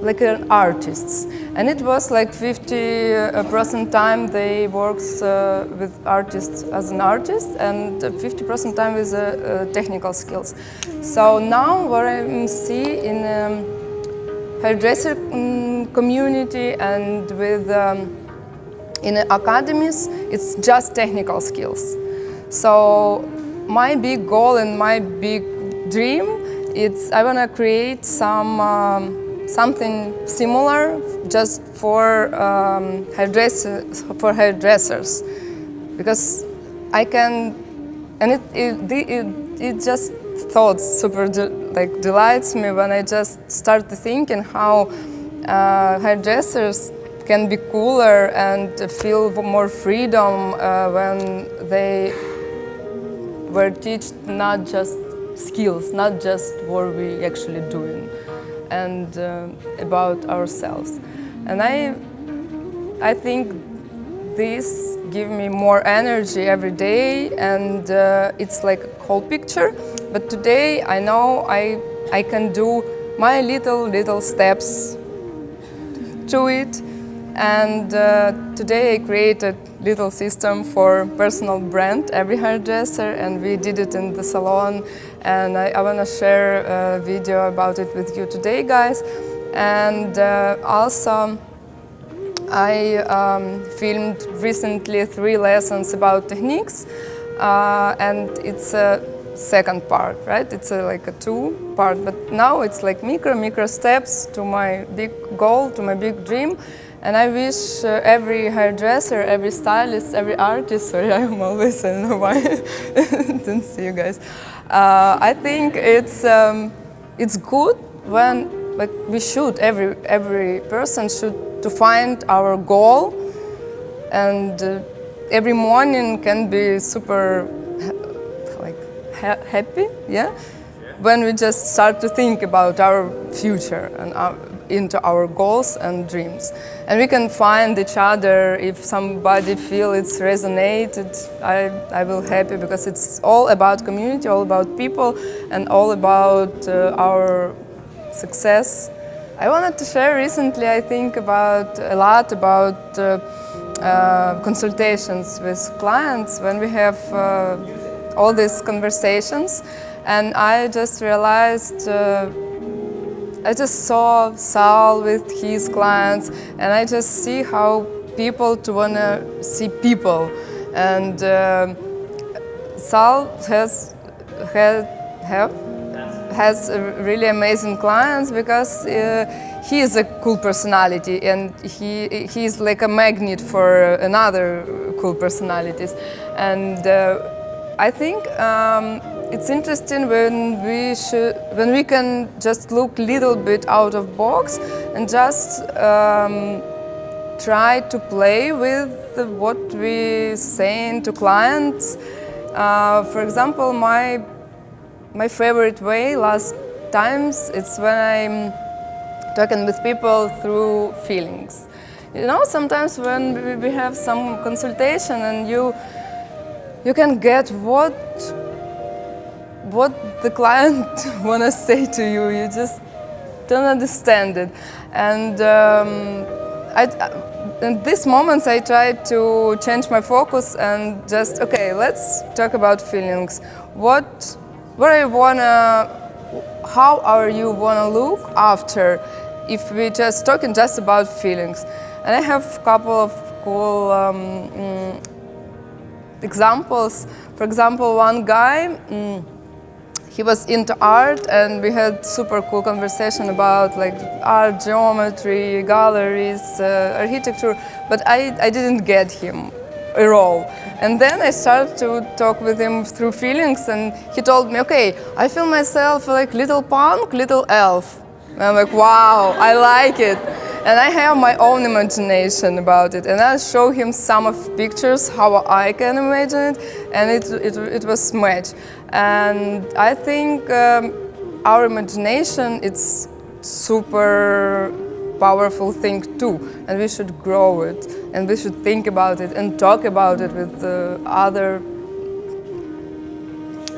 like artists. And it was like 50% time they works with artists as an artist, and 50% time with technical skills. So now what I see in hairdresser community and with in academies, it's just technical skills. So my big goal and my big dream, it's I want to create something similar just for hairdressers, because I can, and it just thoughts super delights me when I just start thinking how hairdressers can be cooler and feel more freedom when they were taught not just skills, not just what we actually doing, and about ourselves. And I think this give me more energy every day, and it's like a whole picture. But today I know I can do my little steps to it. And today I created little system for personal brand, every hairdresser, and we did it in the salon. And I want to share a video about it with you today, guys. And also I filmed recently 3 lessons about techniques, and it's a second part, right? It's like a 2 part, but now it's like micro steps to my big goal, to my big dream. And I wish every hairdresser, every stylist, every artist, sorry, I'm always, I don't know why, didn't see you guys. I think it's good when, like, we should, every person should to find our goal, and every morning can be super, happy, yeah? When we just start to think about our future and into our goals and dreams. And we can find each other if somebody feel it's resonated. I will happy, because it's all about community, all about people, and all about our success. I wanted to share recently, I think a lot about consultations with clients when we have all these conversations. And I just realized, I just saw Sal with his clients, and I just see how people to wanna see people. And Sal has really amazing clients, because he is a cool personality, and he is like a magnet for another cool personalities. And I think it's interesting when we can just look a little bit out of box and just try to play with what we saying to clients. For example, my favorite way last times, it's when I'm talking with people through feelings. You know, sometimes when we have some consultation and you can get what the client wanna say to you, you just don't understand it. And in these moments I try to change my focus and just, okay, let's talk about feelings. How are you wanna look after if we just talking just about feelings? And I have a couple of cool examples. For example, one guy, he was into art, and we had super cool conversation about like art, geometry, galleries, architecture, but I didn't get him. a role. And then I started to talk with him through feelings, and he told me, okay, I feel myself like little punk, little elf. And I'm like, wow, I like it. And I have my own imagination about it. And I show him some of pictures, how I can imagine it, and it was match. And I think our imagination, it's super powerful thing too, and we should grow it, and we should think about it and talk about it with other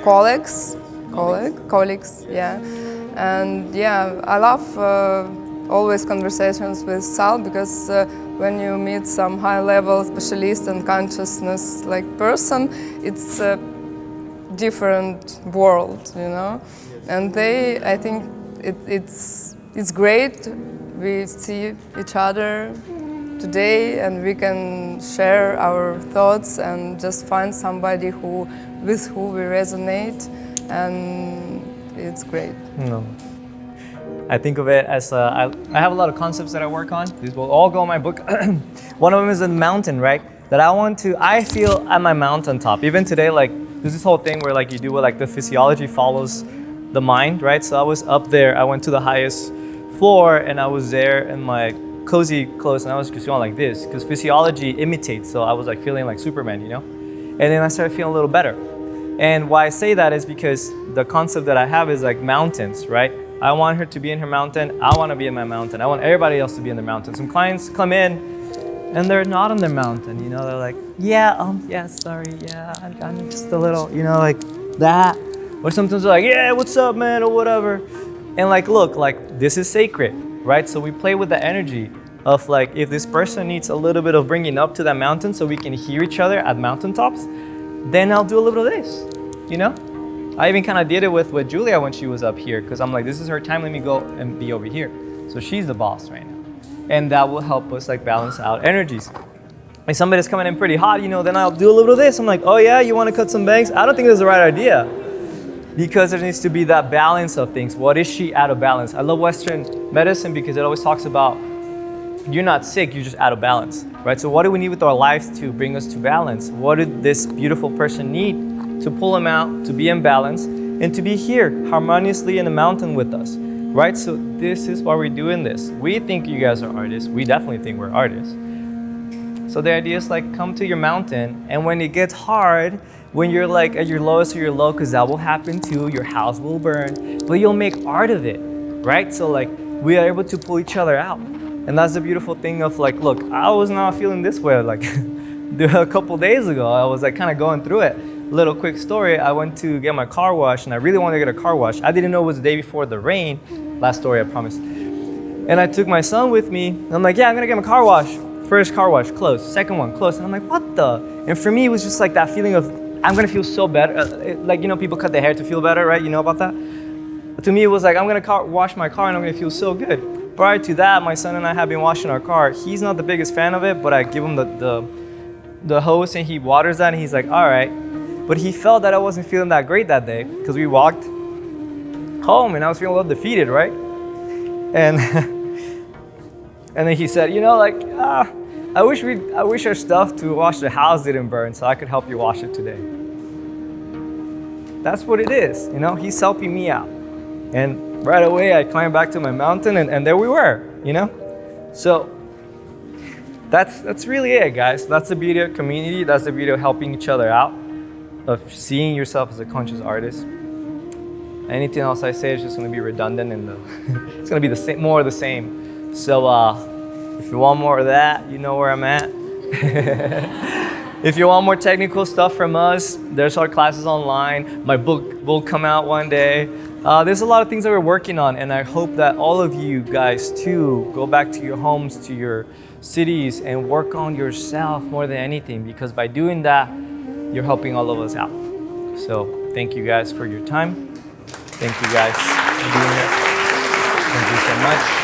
colleagues, yeah. And yeah, I love always conversations with Sal, because when you meet some high-level specialist and consciousness like person, it's a different world, you know. And I think it's great. We see each other today, and we can share our thoughts and just find somebody with who we resonate, and it's great. No. I think of it as I have a lot of concepts that I work on. These will all go in my book. One of them is a mountain, right? That I feel at my mountaintop. Even today, like there's this whole thing where like you do what like the physiology follows the mind, right? So I was up there. I went to the highest floor, and I was there in my cozy clothes, and I was just going like this because physiology imitates. So I was like feeling like Superman, you know. And then I started feeling a little better. And why I say that is because the concept that I have is like mountains, right? I want her to be in her mountain. I want to be in my mountain. I want everybody else to be in their mountain. Some clients come in and they're not on their mountain, you know. They're like, yeah, sorry, yeah, I'm just a little, you know, like that. Or sometimes they're like, yeah, what's up, man, or whatever. And like, look, like this is sacred, right? So we play with the energy of like, if this person needs a little bit of bringing up to that mountain so we can hear each other at mountaintops, then I'll do a little bit of this, you know? I even kind of did it with Julia when she was up here, because I'm like, this is her time, let me go and be over here. So she's the boss right now. And that will help us like balance out energies. If somebody's coming in pretty hot, you know, then I'll do a little bit of this. I'm like, oh yeah, you want to cut some bangs? I don't think this is the right idea. Because there needs to be that balance of things. What is she out of balance? I love Western medicine because it always talks about you're not sick, you're just out of balance, right? So what do we need with our lives to bring us to balance? What did this beautiful person need to pull them out, to be in balance, and to be here harmoniously in the mountain with us, right? So this is why we're doing this. We think you guys are artists. We definitely think we're artists. So the idea is like, come to your mountain, and when it gets hard, when you're like at your lowest or your low, because that will happen too, your house will burn, but you'll make art of it, right? So like we are able to pull each other out. And that's the beautiful thing of like, look, I was not feeling this way like a couple days ago. I was like kind of going through it. Little quick story, I went to get my car washed, and I really wanted to get a car wash. I didn't know it was the day before the rain. Last story, I promise. And I took my son with me, and I'm like, yeah, I'm gonna get my car wash. First car wash, closed. Second one, closed. And I'm like, what the? And for me, it was just like that feeling of, I'm gonna feel so better. Like, you know, people cut their hair to feel better, right? You know about that? But to me, it was like, I'm gonna wash my car and I'm gonna feel so good. Prior to that, my son and I have been washing our car. He's not the biggest fan of it, but I give him the hose and he waters that, and he's like, all right. But he felt that I wasn't feeling that great that day because we walked home and I was feeling a little defeated, right? And and then he said, you know, like, I wish our stuff to wash the house didn't burn, so I could help you wash it today. That's what it is, you know? He's helping me out. And right away, I climbed back to my mountain, and there we were, you know? So that's really it, guys. That's the beauty of community. That's the beauty of helping each other out, of seeing yourself as a conscious artist. Anything else I say is just going to be redundant, and it's going to be the same, more of the same. So if you want more of that, you know where I'm at. If you want more technical stuff from us, there's our classes online. My book will come out one day. There's a lot of things that we're working on, and I hope that all of you guys too go back to your homes, to your cities, and work on yourself more than anything, because by doing that, you're helping all of us out. So thank you guys for your time. Thank you guys for being here. Thank you so much.